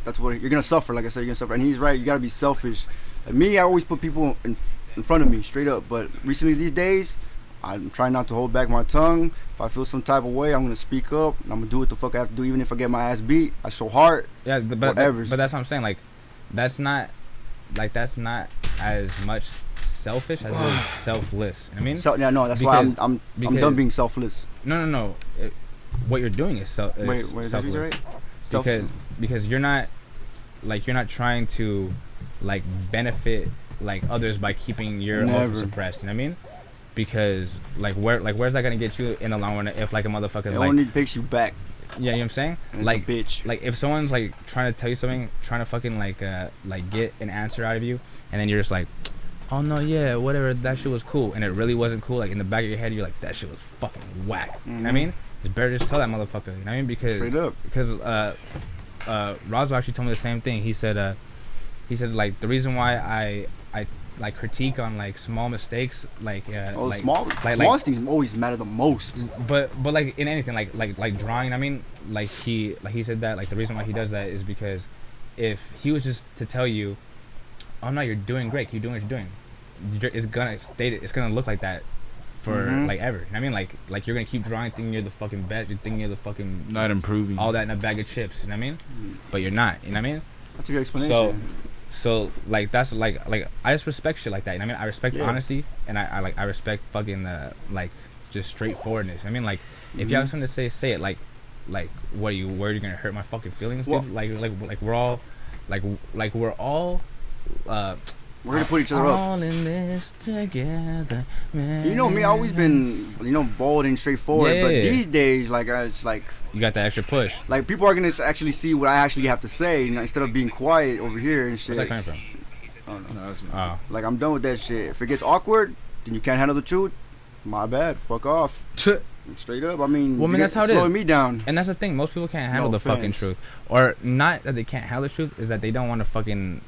that's what you're gonna suffer. Like I said, you're gonna suffer. And he's right. You gotta be selfish. Like me, I always put people in front of me, straight up. But recently, these days, I'm trying not to hold back my tongue. If I feel some type of way, I'm gonna speak up. And I'm gonna do what the fuck I have to do, even if I get my ass beat. I show heart. Yeah, but whatever. But that's what I'm saying. Like, that's not as much selfish as it is selfless. You know what I mean? So, yeah, no, that's why I'm done being selfless. No. What you're doing is Wait, selfless. Right? Because you're not trying to like benefit like others by keeping your emotions suppressed. You know what I mean? Because where's that gonna get you in the long run if like a motherfucker it like only takes you back. Yeah, you know what I'm saying? And like it's a bitch. Like if someone's like trying to tell you something, trying to fucking like get an answer out of you, and then you're just like, oh no, yeah, whatever, that shit was cool, and it really wasn't cool. Like in the back of your head, you're like, that shit was fucking whack. Mm-hmm. You know what I mean? It's better just tell that motherfucker. You know what I mean? Because straight up. Because Roswell actually told me the same thing. He said like the reason why I like critique on like small mistakes like small things always matter the most. But like in anything like drawing, I mean, like he said that like the reason why he does that is because if he was just to tell you, oh no, you're doing great, keep doing what you're doing, it's gonna look like that for like ever. You know what I mean? Like you're gonna keep drawing, thinking you're the fucking best, you're thinking you're the fucking not improving, all that in a bag of chips. You know what I mean? But you're not. You know what I mean? That's a good explanation. So like that's like I just respect shit like that. You know what I mean? I respect honesty, and I respect fucking like just straightforwardness. I mean, like if you have something to say it. Like what are you worried you're gonna hurt my fucking feelings, dude? Like we're all we're all we're gonna put each other all up. in this together, man. You know me, I always been bold and straightforward, but these days it's like you got that extra push. Like people are gonna actually see what I actually have to say, instead of being quiet over here and shit. Where's that coming from? I don't know. No, that's Oh. Like I'm done with that shit. If it gets awkward, then you can't handle the truth. My bad. Fuck off. Straight up. I mean, well, that's how it is. Slowing me down. And that's the thing. Most people can't handle No the fucking offense. truth, or not that they can't handle the truth. Is that they don't want to fucking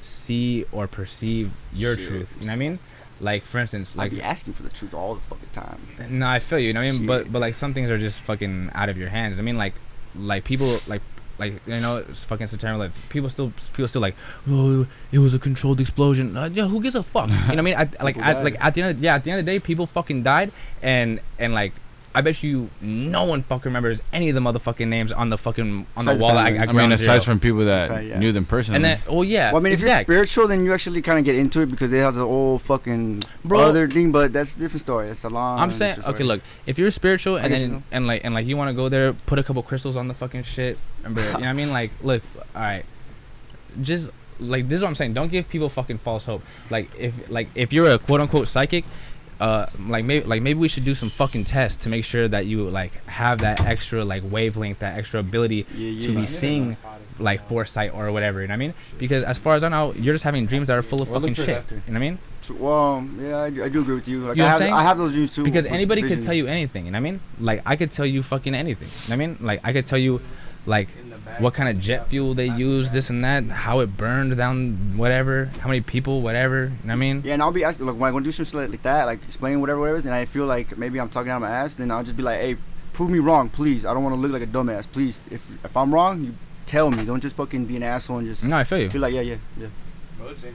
see or perceive your truth. You know what I mean? Like for instance, I like be asking for the truth all the fucking time. no, I feel you. You know what I mean? Shit. But like some things are just fucking out of your hands. I mean, like people like it's fucking satirical. Like people still like, oh, it was a controlled explosion. Yeah, who gives a fuck? You know what I mean? At the end of the day, people fucking died, and like I bet you no one fucking remembers any of the motherfucking names on the wall. I mean, aside from people that knew them personally. And then, well, I mean, if you're spiritual, then you actually kind of get into it because it has a whole fucking other thing. But that's a different story. It's a long. I'm saying, okay, look, if you're spiritual and then you want to go there, put a couple crystals on the fucking shit. Remember, you know what I mean? Like, look, all right, just like this is what I'm saying. Don't give people fucking false hope. Like if you're a quote unquote psychic. Maybe we should do some fucking tests to make sure that you like have that extra like wavelength, that extra ability to be seeing like foresight or whatever. You know what I mean? Because as far as I know, you're just having dreams that are full of fucking shit. You know what I mean? Well, yeah, I do agree with you. Like, You know what I'm saying? I have those dreams too. Because anybody could tell you anything. You know what I mean? Like I could tell you fucking anything. You know what I mean? Like I could tell you like what kind of jet fuel they use, this and that, how it burned down, whatever, how many people, whatever. You know what I mean? Yeah, and I'll be asking, like, when I go do some shit like that, like explain whatever it is, and I feel like maybe I'm talking out of my ass, then I'll just be like, hey, prove me wrong, please. I don't want to look like a dumbass, please. If I'm wrong, you tell me. Don't just fucking be an asshole and just. No, I feel you. Feel like yeah.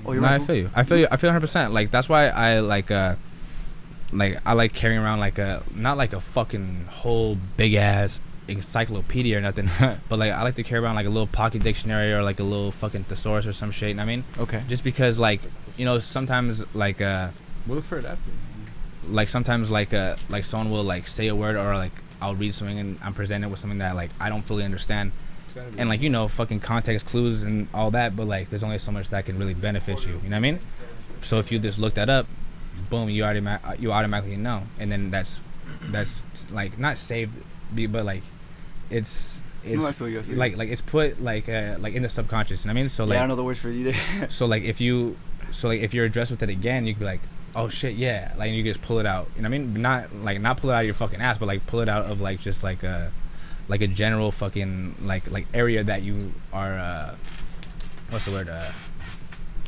Oh, no, I feel you. I feel 100%. Like that's why I like I like carrying around like not like a fucking whole big ass encyclopedia or nothing, but like I like to carry around like a little pocket dictionary or like a little fucking thesaurus or some shit. You know what I mean? Okay. Just because like sometimes like we'll look for it after. Like sometimes like someone will like say a word or like I'll read something and I'm presented with something that like I don't fully understand. And like fucking context clues and all that, but like there's only so much that can really benefit you. You know what I mean? So if you just look that up, boom, you automatically know, and then that's like not saved, but like it's no, I feel you. like it's put like in the subconscious. You know what I mean? So like I don't know the words for it either. so like if you're addressed with it again, you could be like, oh shit, yeah, like you just pull it out. You know what I mean? Not pull it out of your fucking ass, but like pull it out of like just like a general fucking like area that you are what's the word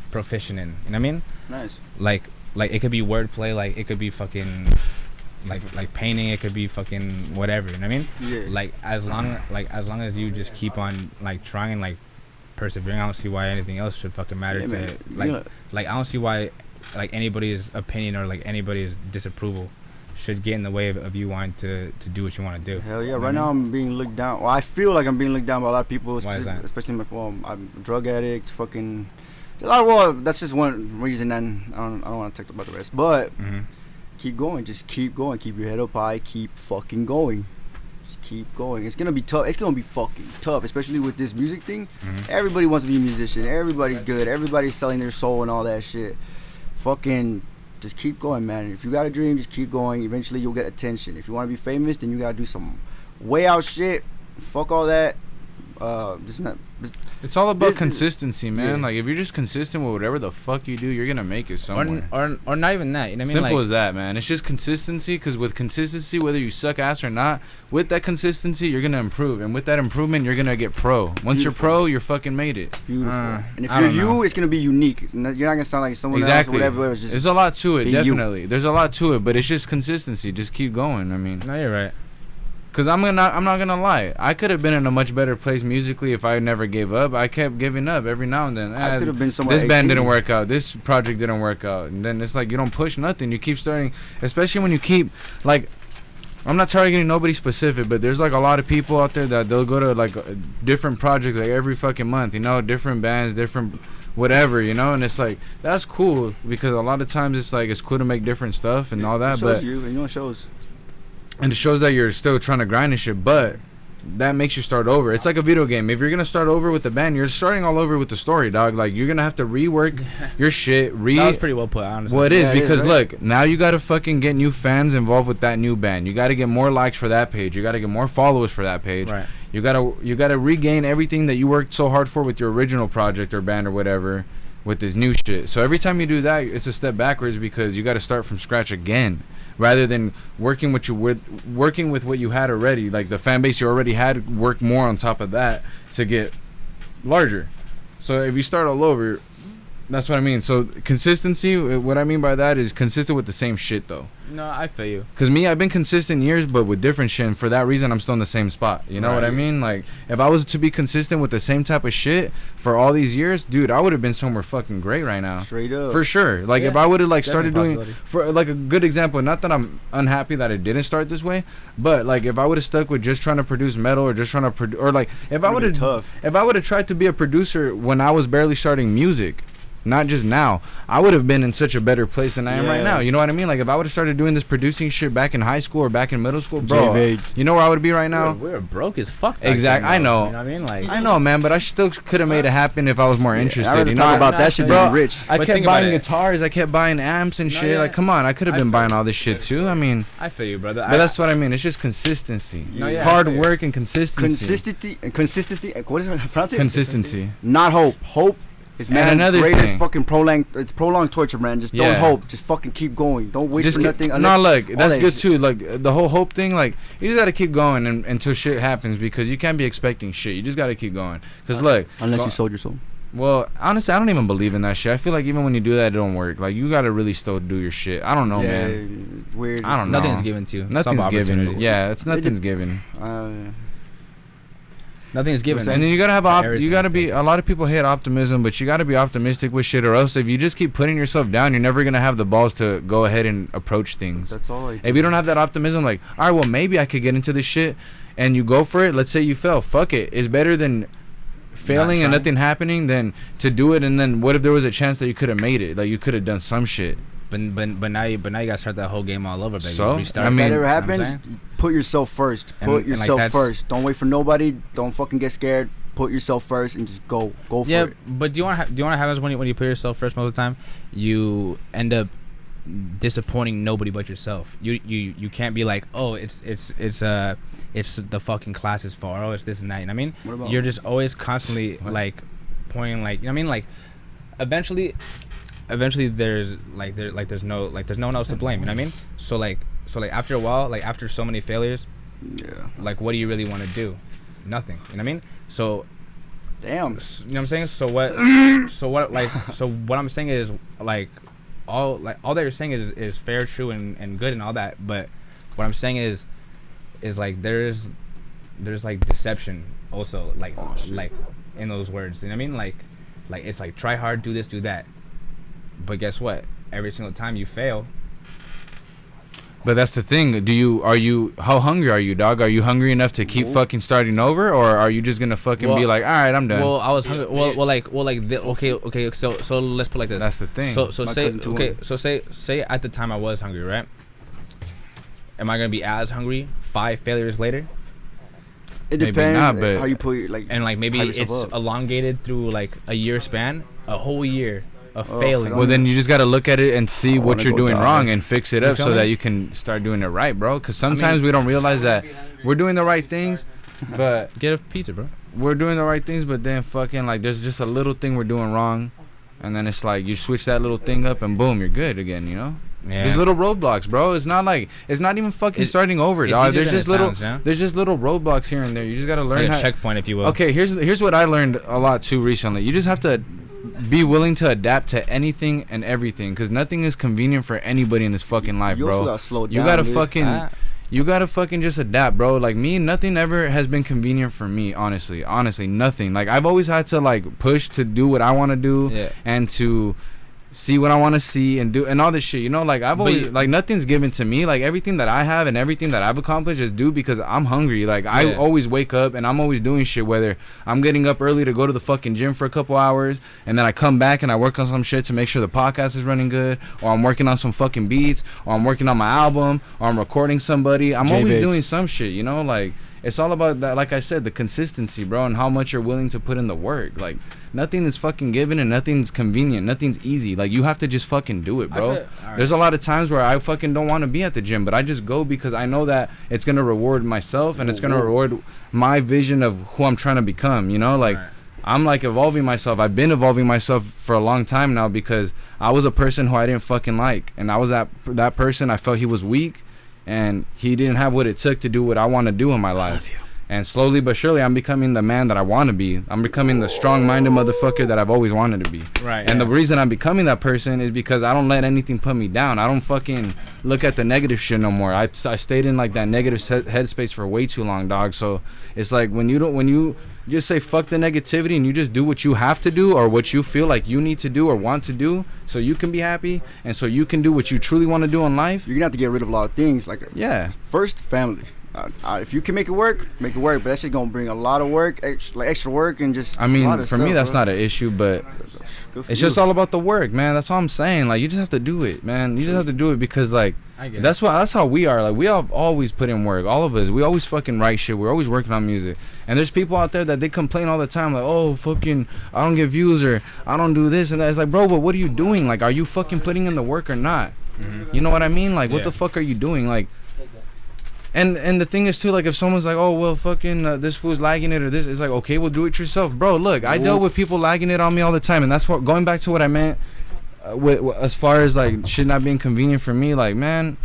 proficient in. You know what I mean? Nice. Like it could be wordplay, like it could be fucking like painting, it could be fucking whatever. You know what I mean? Yeah. Like as long as you just keep on like trying, like persevering, I don't see why anything else should fucking matter to like I don't see why like anybody's opinion or like anybody's disapproval should get in the way of you wanting to do what you want to do. Hell yeah! Right now I'm being looked down. Well, I feel like I'm being looked down by a lot of people, Why is that? especially I'm a drug addict. Fucking a lot of that's just one reason, and I don't want to talk about the rest. But keep going, just keep going, keep your head up high, keep fucking going, just keep going. It's gonna be tough. It's gonna be fucking tough, especially with this music thing. Everybody wants to be a musician. Everybody's good. Everybody's selling their soul and all that shit. Fucking. Just keep going, man. If you got a dream, just keep going. Eventually, you'll get attention. If you want to be famous, then you gotta do some way out shit. Fuck all that. It's all about consistency, man. Yeah. Like if you're just consistent with whatever the fuck you do, you're gonna make it somewhere. Or not even that. You know what I mean? Simple as that, man. It's just consistency. Because with consistency, whether you suck ass or not, with that consistency, you're gonna improve, and with that improvement, you're gonna get pro. Once you're pro, you're fucking made it. Beautiful. And if you're it's gonna be unique. You're not gonna sound like someone else or whatever. It's just there's a lot to it, definitely. There's a lot to it, but it's just consistency. Just keep going. I mean, no, you're right. Cause I'm not gonna lie. I could have been in a much better place musically if I never gave up. I kept giving up every now and then. I could have been somewhere. This band didn't work out. This project didn't work out. And then it's like you don't push nothing. You keep starting, especially when you keep like. I'm not targeting nobody specific, but there's like a lot of people out there that they'll go to like different projects like every fucking month. You know, different bands, different whatever, you know. And it's like that's cool because a lot of times it's like it's cool to make different stuff and all that, but it shows. And it shows that you're still trying to grind and shit, but that makes you start over. It's like a video game. If you're gonna start over with the band, you're starting all over with the story, dog. Like you're gonna have to rework your shit. That was pretty well put, honestly. Well, it is because look, now you gotta fucking get new fans involved with that new band. You gotta get more likes for that page. You gotta get more followers for that page. Right. You gotta regain everything that you worked so hard for with your original project or band or whatever with this new shit. So every time you do that, it's a step backwards because you gotta start from scratch again. Rather than working with what you had already, like the fan base you already had, work more on top of that to get larger. So if you start all over, that's what I mean. So consistency, what I mean by that is consistent with the same shit though. No, I feel you. Cause me, I've been consistent years, but with different shit. And for that reason, I'm still in the same spot. You know what I mean? Like, if I was to be consistent with the same type of shit for all these years, dude, I would have been somewhere fucking great right now. Straight up. For sure. Like, if I would have like started doing, for like a good example, not that I'm unhappy that I didn't start this way, but like if I would have stuck with just trying to produce metal or just trying to or like if I would have tried to be a producer when I was barely starting music. Not just now. I would have been in such a better place than I am right now. You know what I mean? Like, if I would have started doing this producing shit back in high school or back in middle school, bro, you know where I would be right now? We're broke as fuck. Exactly. I know. You know what I mean? Like, I know, man, but I still could have made it happen if I was more interested. I talk about that shit than rich. I kept buying guitars. I kept buying amps and shit. Like, come on. I could have been buying all this shit, too. I mean. I feel you, brother. But that's what I mean. It's just consistency. Hard work and consistency. Consistency. What is it? Pronounce it? Consistency. Not hope. Hope. It's man's greatest thing. fucking prolonged torture, man. Just don't hope. Just fucking keep going. Don't wait for nothing. No, look, that's good too. Like the whole hope thing, like you just gotta keep going until shit happens because you can't be expecting shit. You just gotta keep going. Cause look, unless you sold your soul. Well, honestly, I don't even believe in that shit. I feel like even when you do that, it don't work. Like you gotta really still do your shit. I don't know, man. Weird. I don't know. Nothing's given to you. Nothing's given. Yeah, it's nothing's given. Nothing is given. And then you gotta have you gotta be. A lot of people hate optimism, but you gotta be optimistic with shit, or else if you just keep putting yourself down, you're never gonna have the balls to go ahead and approach things. That's all. If you don't have that optimism, like, all right, well, maybe I could get into this shit, and you go for it. Let's say you fail. Fuck it. It's better than failing and nothing happening than to do it, and then what if there was a chance that you could have made it? Like you could have done some shit. But now you gotta start that whole game all over, baby. So restart. I mean, whatever happens, put yourself first. Put yourself first. Don't wait for nobody. Don't fucking get scared. Put yourself first and just go for it. Yeah, but do you want to have this when you put yourself first most of the time? You end up disappointing nobody but yourself. You can't be like, oh, it's the fucking class's fault. Oh, it's this and that. You know what I mean? You're just always constantly like pointing, like, you know what I mean? Like eventually there's no one else to blame. You know what I mean? So like after a while, like after so many failures, like what do you really want to do? Nothing. You know what I mean? So damn. You know what I'm saying? So what I'm saying is like all that you're saying is fair, true, and good and all that. But what I'm saying is like there's like deception also, like like in those words. You know what I mean? Like it's like try hard, do this, do that. But guess what? Every single time you fail. But that's the thing. How hungry are you, dog? Are you hungry enough to keep fucking starting over, or are you just gonna fucking be like, all right, I'm done? Well, I was hungry. Okay. So let's put it like this. That's the thing. So say at the time I was hungry, right? Am I gonna be as hungry 5 failures later? It depends how you put your maybe it's elongated through like a year span, a whole year of failing. Well, then you just got to look at it and see what you're doing wrong and fix it up so that you can start doing it right, bro. Because sometimes we don't realize that we're doing the right things, but get a pizza, bro. We're doing the right things, but then fucking like there's just a little thing we're doing wrong, and then it's like you switch that little thing up and boom, you're good again, you know. Yeah. There's little roadblocks, bro. It's not even fucking starting over, dog. There's just little roadblocks here and there. You just gotta learn like a checkpoint, if you will. Okay, here's what I learned a lot too recently. You just have to be willing to adapt to anything and everything, because nothing is convenient for anybody in this fucking life, bro. You gotta fucking just adapt, bro. Like me, nothing ever has been convenient for me, honestly, nothing. Like I've always had to like push to do what I want to do and to see what I want to see and do and all this shit, you know. Like I've always like nothing's given to me. Like everything that I have and everything that I've accomplished is due because I'm hungry. Like I always wake up and I'm always doing shit, whether I'm getting up early to go to the fucking gym for a couple hours and then I come back and I work on some shit to make sure the podcast is running good, or I'm working on some fucking beats, or I'm working on my album, or I'm recording somebody. I'm always doing some shit, you know. Like it's all about that, like I said, the consistency, bro, and how much you're willing to put in the work. Like nothing is fucking given and nothing's convenient, nothing's easy. Like you have to just fucking do it, bro. There's a lot of times where I fucking don't want to be at the gym, but I just go because I know that it's gonna reward myself and it's gonna reward my vision of who I'm trying to become, you know. Like I'm like evolving myself. I've been evolving myself for a long time now because I was a person who I didn't fucking like, and I was that person. I felt he was weak and he didn't have what it took to do what I want to do in my life. And slowly but surely, I'm becoming the man that I want to be. I'm becoming the strong-minded motherfucker that I've always wanted to be. Right. And the reason I'm becoming that person is because I don't let anything put me down. I don't fucking look at the negative shit no more. I stayed in like that negative headspace for way too long, dog. So it's like when you just say fuck the negativity and you just do what you have to do or what you feel like you need to do or want to do so you can be happy and so you can do what you truly want to do in life. You're gonna have to get rid of a lot of things. Like first, family. If you can make it work, make it work. But that's just gonna bring a lot of work, extra work, and just. I mean, for me, that's not an issue, but it's just all about the work, man. That's all I'm saying. Like, you just have to do it, man. You just have to do it because, like, that's how we are. Like, we all always put in work. All of us, we always fucking write shit. We're always working on music. And there's people out there that they complain all the time, like, oh, fucking, I don't get views or I don't do this and that. It's like, bro, but what are you doing? Like, are you fucking putting in the work or not? Mm-hmm. You know what I mean? Like, what the fuck are you doing? Like. And the thing is too, like if someone's like, oh well, fucking this fool's lagging it or this, it's like, okay, well do it yourself, bro. Look, I dealt with people lagging it on me all the time, and that's what going back to what I meant with as far as like shit not being convenient for me. Like, man,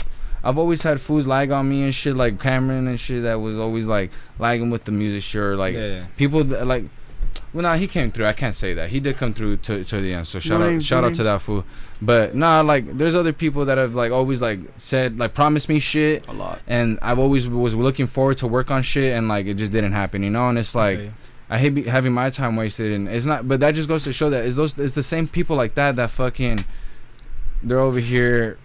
I've always had fools lag on me and shit, like Cameron and shit that was always like lagging with the music, sure, like people like. Well, nah, he came through. I can't say that. He did come through to the end. So shout out to that fool. But nah, like there's other people that have like always like said like promised me shit a lot, and I've always was looking forward to work on shit, and like it just didn't happen, you know. And it's like I hate having my time wasted, and it's not. But that just goes to show that it's the same people like that fucking they're over here.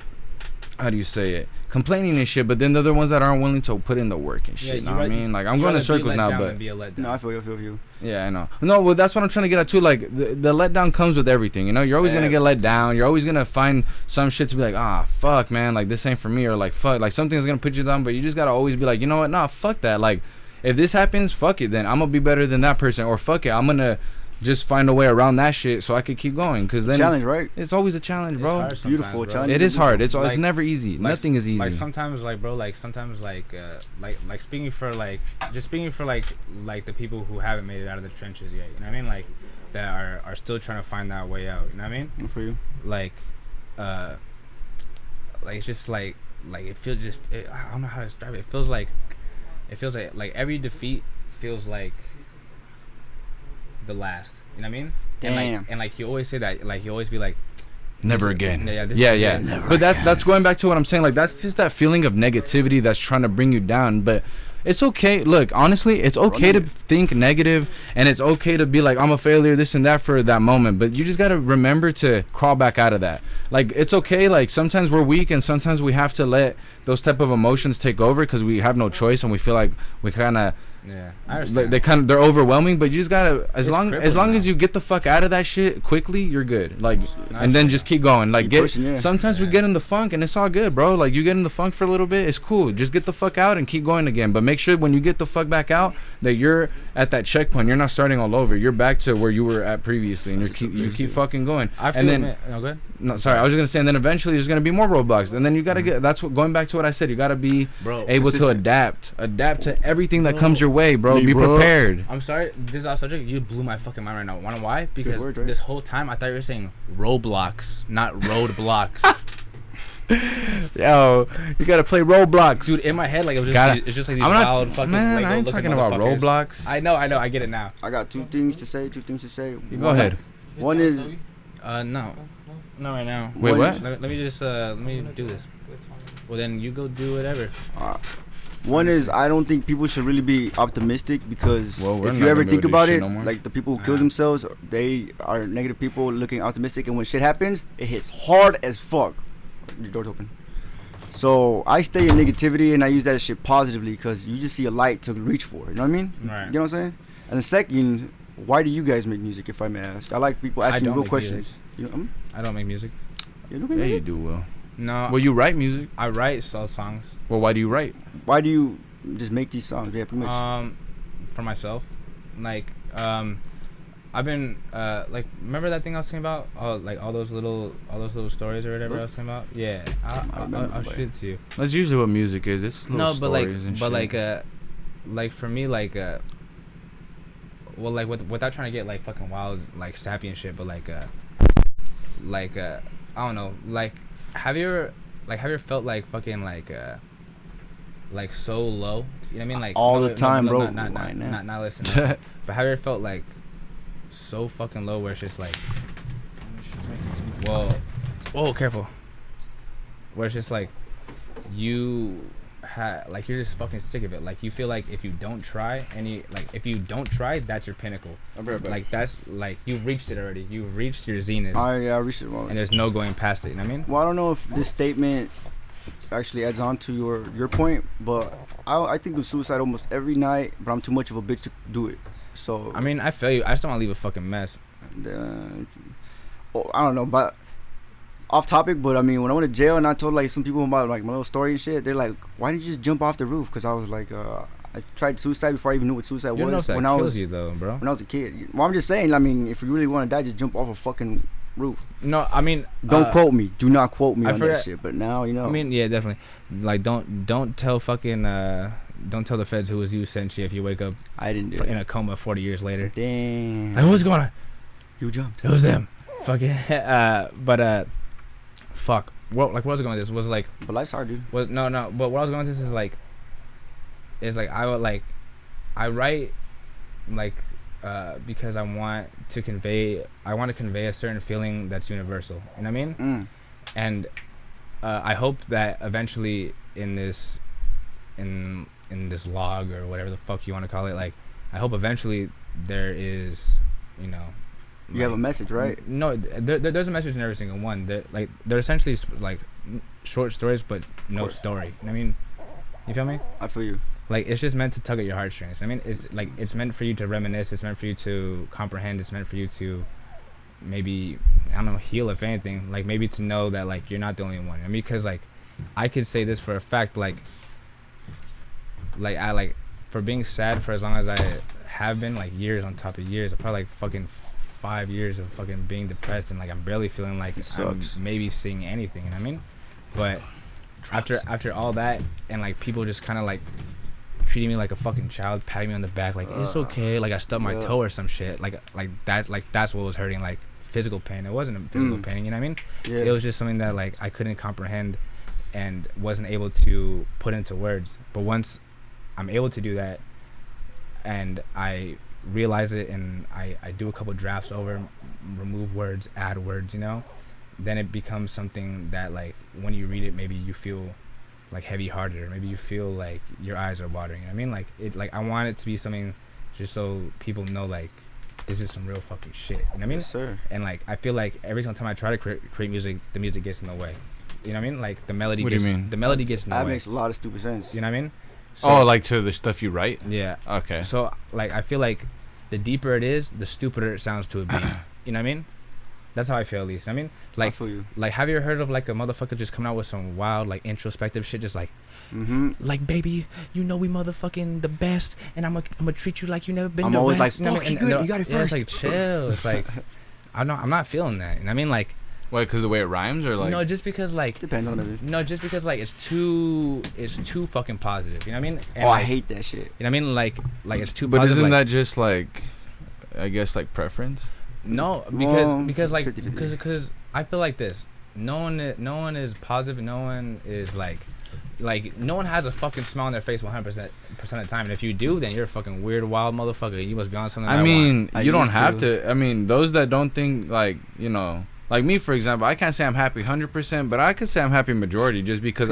How do you say it? Complaining and shit, but then they're the ones that aren't willing to put in the work and shit. You know what I mean? Like I'm going in circles now, but no, I feel you. Yeah, I know. No, well, that's what I'm trying to get at too. Like the letdown comes with everything. You know, you're always gonna get let down. You're always gonna find some shit to be like, fuck, man, like this ain't for me, or like fuck, like something's gonna put you down. But you just gotta always be like, you know what? Nah, fuck that. Like if this happens, fuck it. Then I'm gonna be better than that person, or fuck it, I'm gonna just find a way around that shit so I could keep going. Cause then challenge, right? It's always a challenge, bro. Beautiful challenge. It is hard. It's never easy. Nothing is easy. Like sometimes, like bro, like sometimes, like speaking for like the people who haven't made it out of the trenches yet. You know what I mean? Like that are still trying to find that way out. You know what I mean? Good for you. Like it's just like it feels I don't know how to describe it. It feels like every defeat feels like the last, you know what I mean? Damn. And like you always say that, like you always be like, never again. Yeah. But that's going back to what I'm saying. Like that's just that feeling of negativity that's trying to bring you down. But it's okay. Look, honestly, it's okay to think negative, and it's okay to be like, I'm a failure, this and that for that moment. But you just gotta remember to crawl back out of that. Like it's okay. Like sometimes we're weak, and sometimes we have to let those type of emotions take over because we have no choice, and we feel like we kind of. Yeah, I understand. They're overwhelming, but you just gotta as long as you get the fuck out of that shit quickly, you're good. Like, and then just keep going. Like, sometimes we get in the funk, and it's all good, bro. Like, you get in the funk for a little bit, it's cool. Just get the fuck out and keep going again. But make sure when you get the fuck back out that you're at that checkpoint. You're not starting all over. You're back to where you were at previously, and you keep fucking going. And then, go ahead. No, sorry, I was just gonna say, and then eventually there's gonna be more roadblocks, and then you gotta get. That's what going back to what I said. You gotta be able to adapt to everything that comes your way, bro. Be prepared. I'm sorry, this is off subject. You blew my fucking mind right now. Wanna why? Because this whole time I thought you were saying Roblox, not roadblocks. Yo, you gotta play Roblox, dude. In my head, like it's just like these wild fucking. Man, I ain't talking about Roblox. I know. I get it now. I got two things to say. Go ahead. One is. No. Not right now. Wait, what? Let me just let me do this. Well, then you go do whatever. One is I don't think people should really be optimistic because if you not ever gonna be think able to do about shit it, no more. like the people who kill themselves, they are negative people looking optimistic, and when shit happens, it hits hard as fuck. Your door's open. So I stay in negativity and I use that shit positively because you just see a light to reach for. You know what I mean? Right. You know what I'm saying? And the second, why do you guys make music? If I may ask, I like people asking me real questions. You know, I don't make music. You don't make Yeah, you music? do, Will. No. Well, you write music. I write songs. Well, why do you write? Why do you just make these songs? Yeah, pretty much. For myself, like I've been like, remember that thing I was talking about? Like all those little stories or whatever I was talking about. Yeah, I'll shoot it to you. That's usually what music is. It's little stories and shit. like for me, like well, like without trying to get like fucking wild, like sappy and shit, but like I don't know, like have you ever felt like fucking like so low? You know what I mean? Like all the time, bro. Not listening. But have you ever felt like so fucking low where it's just like, whoa, careful. Where it's just like like you're just fucking sick of it. Like you feel like if you don't try that's your pinnacle. Like that's like you've reached it already. You've reached your zenith. I reached it. Well, and there's no going past it. You know what I mean? Well, I don't know if this statement actually adds on to your point, but I think of suicide almost every night, but I'm too much of a bitch to do it. So I mean, I feel you. I just don't want to leave a fucking mess. I don't know, but off topic. But I mean, when I went to jail and I told like some people about like my little story and shit, they're like, "Why did you just jump off the roof?" Because I was like, I tried suicide before I even knew what suicide You don't know was. if that kills you though, bro. When I was a kid. Well, I'm just saying. I mean, if you really want to die, just jump off a fucking roof. No, I mean, don't quote me. Do not quote me I on forgot, that shit. But now you know. I mean, yeah, definitely. Like, don't tell fucking don't tell the feds who was you sent you if you wake up. I didn't do in a coma 40 years later. Damn. Like, what's going on? You jumped. It was them. Fucking. Fuck. What was I going with this? Was like. But life's hard, dude. No. But what I was going with this is like. I write like because I want to convey a certain feeling that's universal. You know what I mean? And I hope that eventually in this log or whatever the fuck you want to call it, like I hope eventually there is, you know, you have a message, right? No, there's a message in every single one. They're essentially like short stories, but no story. You know what I mean? You feel me? I feel you. Like it's just meant to tug at your heartstrings. I mean, it's meant for you to reminisce. It's meant for you to comprehend. It's meant for you to maybe, I don't know, heal, if anything. Like maybe to know that like you're not the only one. I mean, because like I could say this for a fact. Like I like for being sad for as long as I have been, like years on top of years. Probably like fucking 5 years of fucking being depressed and like I'm barely feeling like I'm maybe seeing anything. You know what I mean? But after all that and like people just kind of like treating me like a fucking child, patting me on the back like it's okay, like I stubbed my toe or some shit, like that's what was hurting, like physical pain. It wasn't a physical pain, you know what I mean? Yeah. It was just something that like I couldn't comprehend and wasn't able to put into words. But once I'm able to do that and I realize it and I do a couple drafts over, remove words, add words, you know, then it becomes something that like when you read it maybe you feel like heavy hearted or maybe you feel like your eyes are watering. I mean, like it, like I want it to be something just so people know like this is some real fucking shit. You know what I mean? Yes, sir. And like I feel like every single time I try to create music, the music gets in the way. You know what I mean? Like the melody what gets do you mean? The melody gets in the way. That makes a lot of stupid sense. You know what I mean? So, like to the stuff you write? Yeah. Okay. So like I feel like the deeper it is, the stupider it sounds to a beat. You know what I mean? That's how I feel, at least. I mean, like, I feel you. Like, have you ever heard of like a motherfucker just coming out with some wild, like, introspective shit, just like, like, baby, you know we motherfucking the best, and I'm gonna treat you like you never been. I'm the always best. like, fuck, you good, you got it first. It's like chill. It's like, I'm not feeling that. And I mean, like, why? Because the way it rhymes, or like? No, just because like. Depends on the. No, just because like it's too fucking positive. You know what I mean? And, I like, hate that shit. You know what I mean? Like it's too. But positive, isn't like, that just like, I guess like preference? No, because I feel like this. No one is positive. No one is like no one has a fucking smile on their face 100% of the time. And if you do, then you're a fucking weird, wild motherfucker. You must be on something. I mean, you don't have to. I mean, those that don't think like, you know, like me for example, I can't say I'm happy 100%, but I could say I'm happy majority just because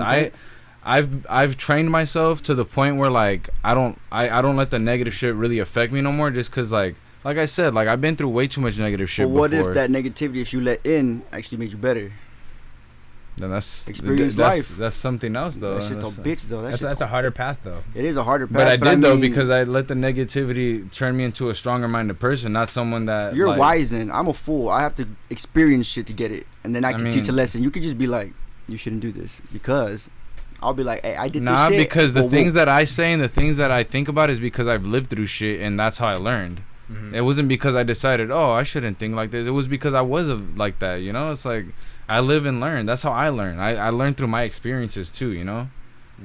I've trained myself to the point where like I don't let the negative shit really affect me no more, just because like I said, like I've been through way too much negative shit. But what before. if that negativity, if you let in, actually made you better? Then that's life. That's something else though. That shit's a bitch though. That's a harder path though. It is a harder path. But I did though, because I let the negativity turn me into a stronger minded person, not someone that you're like, wise in. I'm a fool. I have to experience shit to get it, and then I can teach a lesson. You could just be like, you shouldn't do this, because I'll be like, hey, I did this shit. Because the things that I say and the things that I think about is because I've lived through shit, and that's how I learned. Mm-hmm. It wasn't because I decided, oh, I shouldn't think like this. It was because I was like that, you know? It's like, I live and learn. That's how I learn. I learn through my experiences too, you know?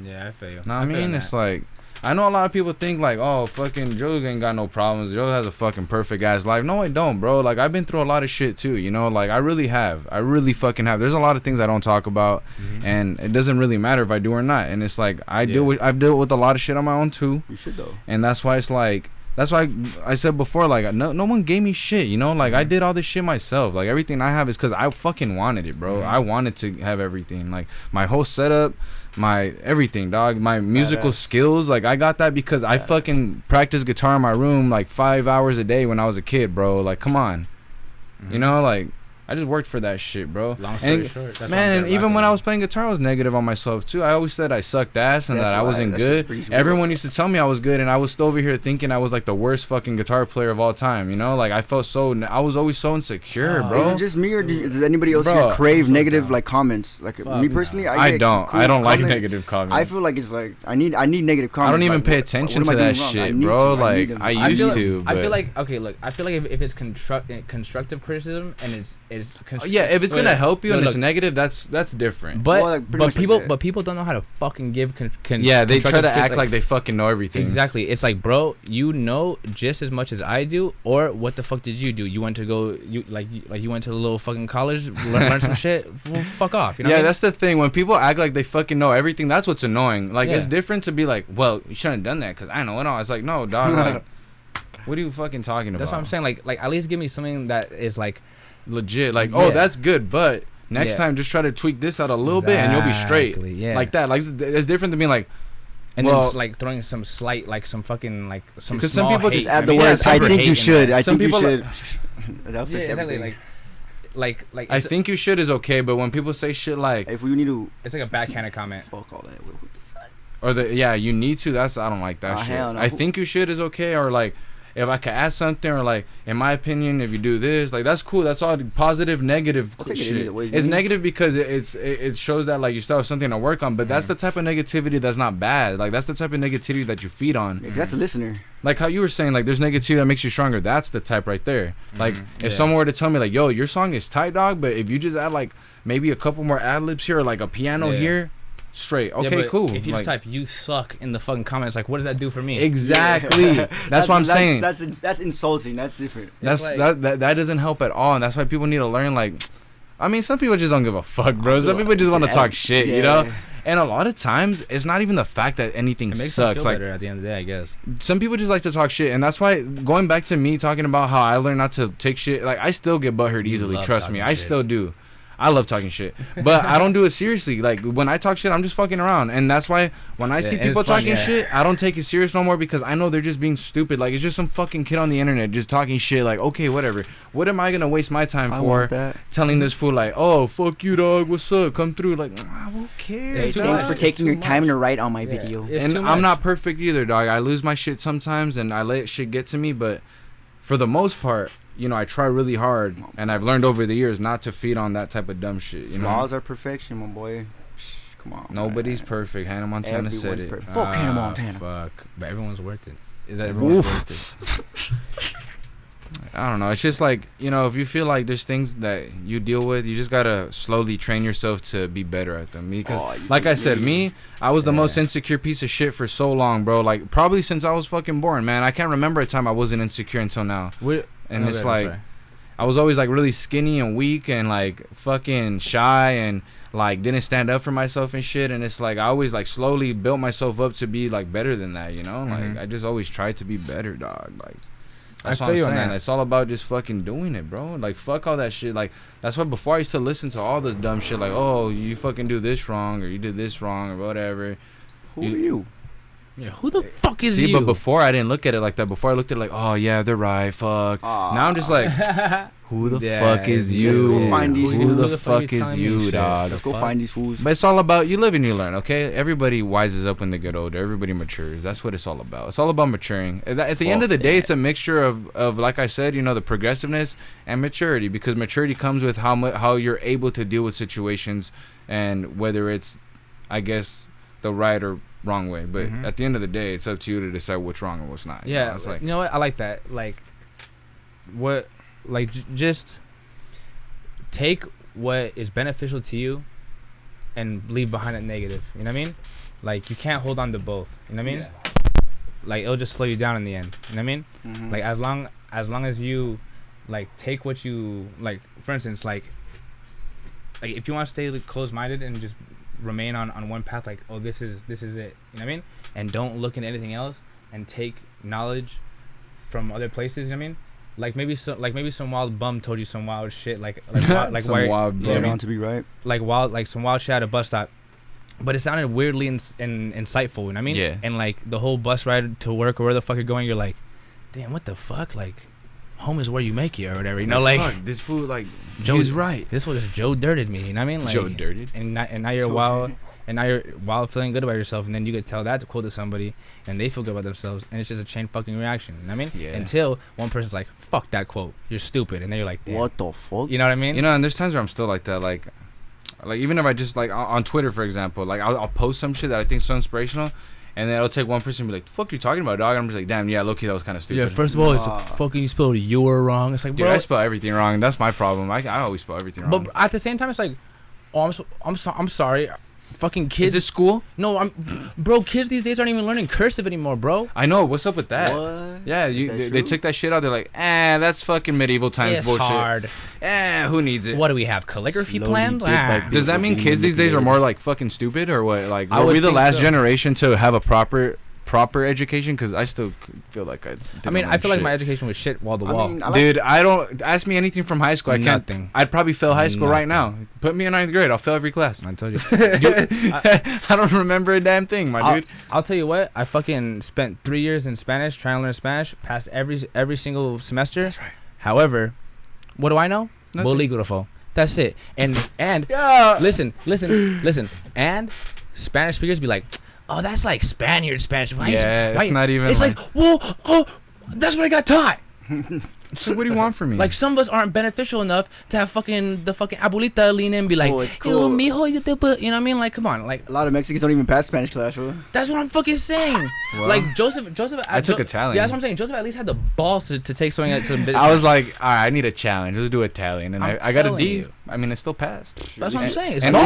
Yeah, I feel you. Know what I mean? It's like, I know a lot of people think like, oh, fucking Joe ain't got no problems. Joe has a fucking perfect ass life. No, I don't, bro. Like, I've been through a lot of shit too, you know? Like, I really have. I really fucking have. There's a lot of things I don't talk about, and it doesn't really matter if I do or not. And it's like, I've dealt with a lot of shit on my own too. You should though. And that's why it's like, that's why I said before, like, no one gave me shit, you know? Like, I did all this shit myself. Like, everything I have is because I fucking wanted it, bro. I wanted to have everything. Like, my whole setup, my everything, dog. My musical skills, like, I got that because I fucking practiced guitar in my room, like, 5 hours a day when I was a kid, bro. Like, come on. You know, like, I just worked for that shit, bro. Long story short, that's man, and even when I was playing guitar, I was negative on myself too. I always said I sucked ass and that I wasn't good. Everyone used to tell me I was good, and I was still over here thinking I was like the worst fucking guitar player of all time. You know, like I was always so insecure, bro. Is it just me, or does anybody else here crave negative like comments? Like me personally, I don't like negative comments. I feel like it's like I need negative comments. I don't even pay attention to that shit, bro. Like I used to. I feel like I feel like if it's constructive criticism and it's if it's gonna help you and it's negative, that's different. But people don't know how to fucking give. They try to act like they fucking know everything. Exactly. It's like, bro, you know just as much as I do. Or what the fuck did you do? You went to go you went to a little fucking college, learn some shit. Well, fuck off. You know? Yeah, that's the thing. When people act like they fucking know everything, that's what's annoying. Like it's different to be like, well, you shouldn't have done that because I know it all. It's like, no, dog. Like, what are you fucking talking about? That's what I'm saying. Like at least give me something that is like legit, like oh that's good, but next time just try to tweak this out a little bit and you'll be straight. Like that, like it's different than being like, and then it's like throwing some slight, like some fucking like some, because some people hate. Just add the words I think you should, I think you should. That'll fix everything. Like I think you should is okay, but when people say shit like, if we need to, it's like a backhanded comment. Fuck all that. What the fuck? Or you need to, that's, I don't like that shit. No. I think you should is okay, or like, if I could add something, or like, in my opinion, if you do this, like that's cool. That's all positive, negative shit. It's negative because it shows that like you still have something to work on. But that's the type of negativity that's not bad. Like that's the type of negativity that you feed on. That's a listener. Like how you were saying, like there's negativity that makes you stronger. That's the type right there. Like if someone were to tell me like, yo, your song is tight, dog, but if you just add like maybe a couple more ad libs here, or like a piano here. Straight. Okay, cool. If you just type "you suck" in the fucking comments, like, what does that do for me? Exactly. That's what I'm saying. That's insulting. That's different. That doesn't help at all, and that's why people need to learn. Like, I mean, some people just don't give a fuck, bro. Some people just want to talk shit, you know. And a lot of times, it's not even the fact that anything sucks. Them feel better at the end of the day, I guess. Some people just like to talk shit, and that's why going back to me talking about how I learned not to take shit. Like, I still get butthurt easily. Trust me, I still do. I love talking shit, but I don't do it seriously. Like when I talk shit, I'm just fucking around, and that's why when I see people talking shit, I don't take it serious no more because I know they're just being stupid. Like it's just some fucking kid on the internet just talking shit. Like okay, whatever. What am I gonna waste my time for telling this fool like, oh fuck you, dog, what's up? Come through. Like who cares? Hey, thanks for taking your time to write on my video. And I'm not perfect either, dog. I lose my shit sometimes, and I let shit get to me, but for the most part. You know, I try really hard, and I've learned over the years not to feed on that type of dumb shit. You Flaws know? are perfection, my boy. Come on. Nobody's perfect. Hannah Montana said it. Fuck Hannah Montana. Fuck. But everyone's worth it. Is that everyone's worth it? I don't know. It's just like, you know, if you feel like there's things that you deal with, you just gotta slowly train yourself to be better at them. Because, like I said, I was the most insecure piece of shit for so long, bro. Like, probably since I was fucking born, man. I can't remember a time I wasn't insecure until now. And it's like, I was always like really skinny and weak and like fucking shy and like didn't stand up for myself and shit. And it's like I always like slowly built myself up to be like better than that, you know? Like I just always tried to be better, dog. Like That's what I'm saying. It's all about just fucking doing it, bro. Like, fuck all that shit. Like, that's why before I used to listen to all this dumb shit, like, oh, you fucking do this wrong, or you did this wrong, or whatever. Who are you? Yeah, who the fuck is See, you? but before I didn't look at it like that. Before I looked at it like, oh yeah, they're right. Fuck. Now I'm just like, who the fuck is you? Let's go find these Who fools. the fuck is you, dog? Let's go find these fools. But it's all about you live and you learn. Okay, everybody wises up when they get older. Everybody matures. That's what it's all about. It's all about maturing. At the end of the day, it's a mixture of like I said, you know, the progressiveness and maturity, because maturity comes with how you're able to deal with situations, and whether it's, I guess, the right or wrong way. But at the end of the day, it's up to you to decide what's wrong and what's not. Yeah, it's like, you know what? I like that. Like, what, like, just take what is beneficial to you and leave behind that negative. You know what I mean? Like, you can't hold on to both. You know what I mean? Yeah. Like, it'll just slow you down in the end. You know what I mean? Like, as long as you, like, take what you, like, for instance, like if you want to stay like, closed-minded and just remain on one path, like, oh, this is it, you know what I mean, and don't look into anything else, and take knowledge from other places, you know what I mean, like maybe some wild bum told you some wild shit, like some wild bum, you know, to be right, like some wild shit at a bus stop, but it sounded weirdly insightful, you know what I mean, yeah, and like the whole bus ride to work or where the fuck you're going, you're like, damn, what the fuck, like, home is where you make it or whatever, you know, like, fuck, this fool, like, Joe's right. This was just Joe dirted me, you know what I mean? Like, Joe dirted. And now you're wild, and now you're wild feeling good about yourself, and then you could tell that to quote to somebody, and they feel good about themselves, and it's just a chain fucking reaction, you know what I mean? Yeah. Until one person's like, fuck that quote, you're stupid, and then you're like, damn. What the fuck? You know what I mean? You know, and there's times where I'm still like that, like even if I just, like, on Twitter, for example, like, I'll post some shit that I think is so inspirational, and then it'll take one person and be like, the fuck you talking about, dog? And I'm just like, damn, yeah, low-key, that was kind of stupid. Yeah, first of all, it's like, fucking you spelled "you're" wrong. It's like, dude, bro, I spell everything wrong. That's my problem. I always spell everything wrong. But at the same time, it's like, oh, I'm sorry. Fucking kids. Is this school? No, bro, kids these days aren't even learning cursive anymore, bro. I know. What's up with that? What? Yeah, they took that shit out. They're like, that's fucking medieval times It's bullshit. hard. Who needs it? What do we have? Calligraphy Slowly plans? bit by bit. Does that mean kids these days are more like fucking stupid or what? Like, I are would we the think last so. generation to have a proper education? Because I still feel like I feel like my education was shit wall to wall. Dude, I don't ask me anything from high school. I can't. Nothing. I'd probably fail high school right now. Put me in 9th grade. I'll fail every class. I told you. I don't remember a damn thing, dude. I'll tell you what. I fucking spent 3 years in Spanish, trying to learn Spanish. Passed every single semester. That's right. However, what do I know? Bolígrafo. That's it. And yeah. Listen. And Spanish speakers be like, oh, that's like Spaniard Spanish. It's not even. It's like, well, oh, that's what I got taught. So what do you want from me? Like, some of us aren't beneficial enough to have the fucking abuelita lean in and be like, it's cool. Yo, mijo, you know what I mean? Like, come on, like, A lot of Mexicans don't even pass Spanish class, bro. that's what I'm fucking saying. Well, like Joseph. I took Italian. Yeah, that's what I'm saying. Joseph at least had the balls to take something to. I was like, all right, I need a challenge. Let's do Italian, and I got a telling D. you. I mean, I still passed. That's what I'm saying. It's And balls.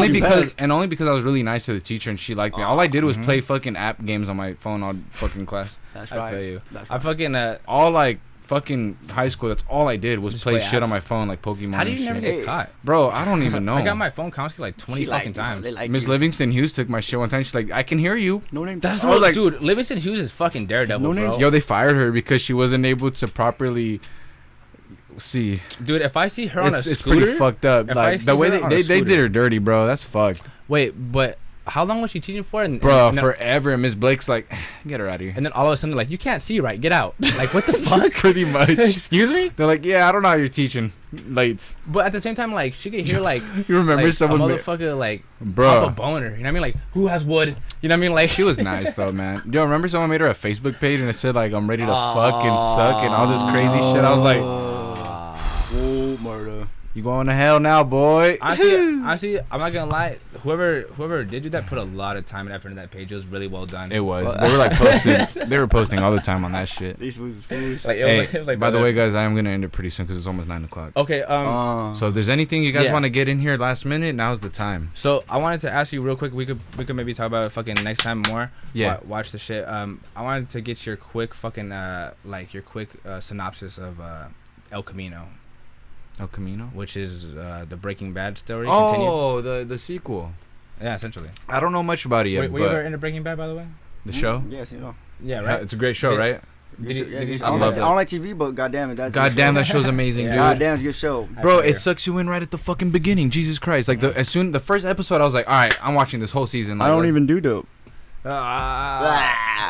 only because I was really nice to the teacher and she liked me. All I did was play fucking app games on my phone all fucking class. That's I right. feel you. That's I right. fucking All like fucking high school. That's all I did was Just play play shit on apps. my phone like Pokemon. How do and you never shit. get caught? Bro, I don't even know. I got my phone confiscated like 20 fucking times. Miss Livingston Hughes took my shit one time. She's like, I can hear you. No name. That's I was not like- dude. Livingston Hughes is fucking daredevil, No bro. names. Yo, they fired her because she wasn't able to properly see. Dude, if I see her on a It's scooter, pretty fucked up. if Like I the see way her on a they scooter- did her dirty, bro. That's fucked. wait, but how long was she teaching for? Bro, and forever. And Miss Blake's like, get her out of here. and then all of a sudden, like, you can't see right. Get out. Like, what the fuck? Pretty much. Excuse me. They're like, yeah, I don't know how you're teaching late. But at the same time, like, she could hear like, You remember like someone, a motherfucker like pop a bro? boner. You know what I mean? Like, who has wood? You know what I mean? Like, She was nice though, man. Yo, remember someone made her a Facebook page and it said like, I'm ready to fuck and suck and all this crazy shit. I was like, Oh, murder. you going to hell now, boy? honestly, I'm not gonna lie. Whoever did do that put a lot of time and effort in that page. It was really well done. It was. They were like posting. They were posting all the time on that shit. These fools. Like, Hey, it was like by the way, guys, I am gonna end it pretty soon because it's almost 9 o'clock. Okay. So if there's anything you guys Yeah. want to get in here last minute, now's the time. So I wanted to ask you real quick. We could maybe talk about it fucking next time more. Yeah. Watch the shit. I wanted to get your quick fucking synopsis of El Camino, El Camino. which is the Breaking Bad story. Continued. Oh, the sequel. Yeah, essentially. I don't know much about it yet, Were you ever but into Breaking Bad, by the way? the show. Yes, you know. Yeah, Yeah, right. it's a great show, Did- right? I don't like TV, but goddamn it, that's goddamn that show's amazing, dude. Goddamn, it's a good show, bro. It sucks you in right at the fucking beginning. Jesus Christ! Like the first episode, I was like, all right, I'm watching this whole season. Like, I don't even do dope.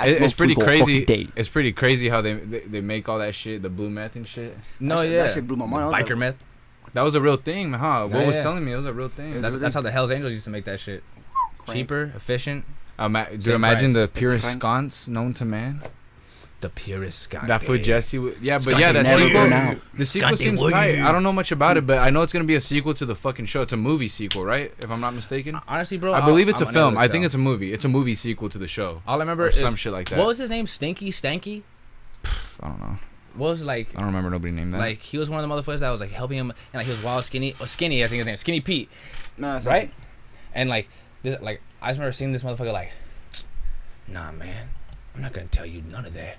It's pretty crazy. It's pretty crazy how they make all that shit, the blue meth and shit. That shit blew my mind. Biker meth. That was a real thing, huh? What was telling me it was a real thing. That's how the Hells Angels used to make that shit. Cheaper, efficient. Imagine the purest sconce known to man. The purest sconce. That for Jesse. That sequel. The sequel seems tight. I don't know much about it, but I know it's gonna be a sequel to the fucking show. It's a movie sequel, right? If I'm not mistaken. Honestly, bro, I believe it's a film. I think it's a movie. It's a movie sequel to the show. All I remember is some shit like that. What was his name? Stanky? I don't know. What was like? I don't remember nobody named that. Like he was one of the motherfuckers that was like helping him, and like he was wild skinny. Skinny, I think his name, Skinny Pete. Nah, right? And like I just remember seeing this motherfucker like, nah, man, I'm not gonna tell you none of that.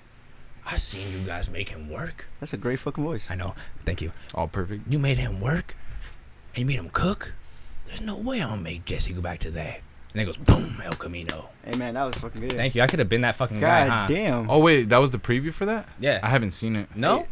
I seen you guys make him work. That's a great fucking voice. I know. Thank you. All perfect. You made him work, and you made him cook. There's no way I'm gonna make Jesse go back to that. And then it goes boom, El Camino. Hey man, that was fucking good. Thank you. I could have been that fucking guy. God damn. Oh wait, that was the preview for that? Yeah. I haven't seen it. No.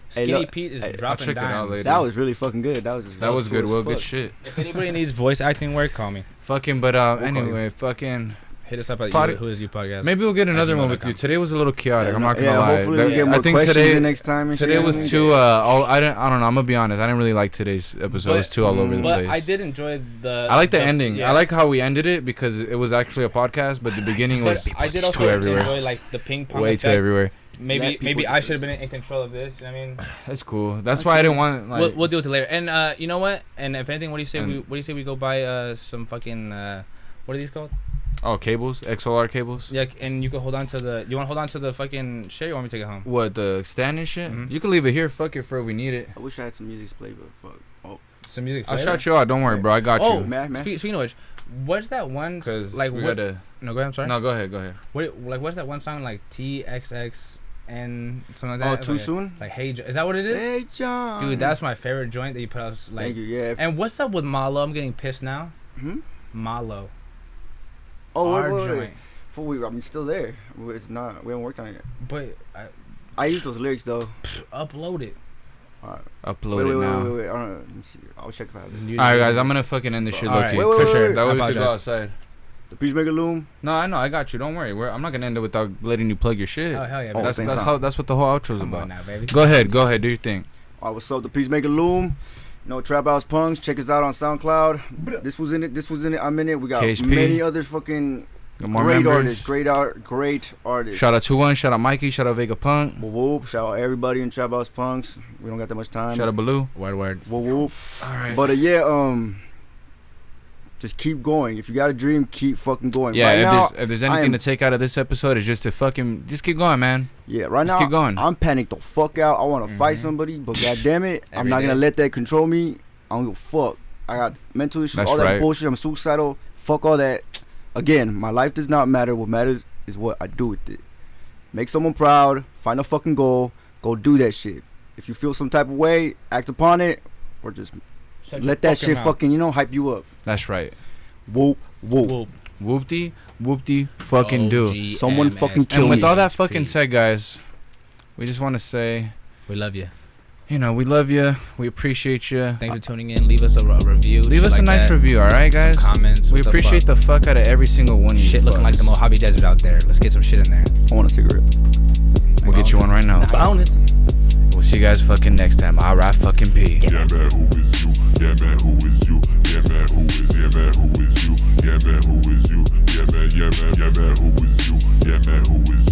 Skinny look, Pete is dropping I'll check dimes. it out later. That was really fucking good. That was good. Well, good shit. If anybody needs voice acting work, call me. Fucking, but anyway, fucking. Hit us up at Who Is You podcast. Maybe we'll get another one with you. Today was a little chaotic. I'm not gonna lie. Hopefully we get more questions next time. And today was too. I don't know. I'm gonna be honest. I didn't really like today's episode. It was too all over the place. But I did enjoy the. I like the ending. Yeah. I like how we ended it because it was actually a podcast, but the beginning was I did also enjoy like the ping pong. Way effect. too everywhere. Maybe I should have been in control of this. You know what I mean? That's cool. That's why I didn't want. Like, we'll deal with it later. And you know what? And if anything, what do you say we go buy some fucking what are these called? Oh, cables, XLR cables. Yeah, and you can hold on to the. You want to hold on to the fucking shit? Or you want me to take it home? What, the stand and shit? Mm-hmm. You can leave it here. Fuck it for if we need it. I wish I had some music to play, but fuck. Oh, some music. I'll shout you out. Don't worry, bro. I got you. Man. Speaking of which, what's that one? Because like we what? gotta. No, go ahead. I'm sorry. No, go ahead. What's that one song like TXX and something like that? Oh, too soon. Like Hey, is that what it is? Hey John. Dude, that's my favorite joint that you put out. Like, thank you. Yeah. And what's up with Malo? I'm getting pissed now. Malo. Oh, our wait. I'm still there. It's not. We haven't worked on it yet. But I use those lyrics though. Upload it. Alright. Upload it now. Wait. I don't know. Let me see. I'll check if I have it. Alright, guys. I'm gonna fucking end this shit low key. For sure. That way we can go outside. The Peacemaker Loom. No, I know. I got you. Don't worry. I'm not gonna end it without letting you plug your shit. Oh hell yeah. That's what the whole outro's about. Now, baby. Go ahead. Do your thing. Alright, what's up? The Peacemaker Loom. Trap House Punks. Check us out on SoundCloud. This was in it. I'm in it. We got KSP. many other fucking great artists. Great artists. Shout out TWUAN. Shout out Mikey. Shout out Vega Punk. Whoop. Shout out everybody in Trap House Punks. We don't got that much time. Shout out Baloo. Word. Whoop. Alright. But just keep going. If you got a dream, keep fucking going. Yeah, right if there's anything to take out of this episode, it's just to fucking just keep going, man. Yeah, right just now keep going. I'm panicked the fuck out. I want to fight somebody, but goddamn it, I'm not gonna let that control me. I don't give a fuck. I got mental issues, all that bullshit. I'm suicidal. Fuck all that. Again, my life does not matter. What matters is what I do with it. Make someone proud. Find a fucking goal. Go do that shit. If you feel some type of way, act upon it, or just let that shit fucking hype you up. That's right. Whoop. Whoopty fucking do. Someone fucking kill me. And with all that fucking said, guys, we just want to say we love you. We love you. We appreciate you. Thanks for tuning in. Leave us a review. Leave us a nice review, all right, guys? Comments. We appreciate the fuck out of every single one of you. Shit looking like the Mojave Desert out there. Let's get some shit in there. I want a cigarette. We'll get you one right now. Bonus. We'll see you guys fucking next time. All right, fucking P. Yeah, man, who is you? Yeah, man, who is you? Yeah, man, who is you? Yeah, man, who is you? Yeah, man, who is you? Yeah, man, who is you? Yeah, man, who is you?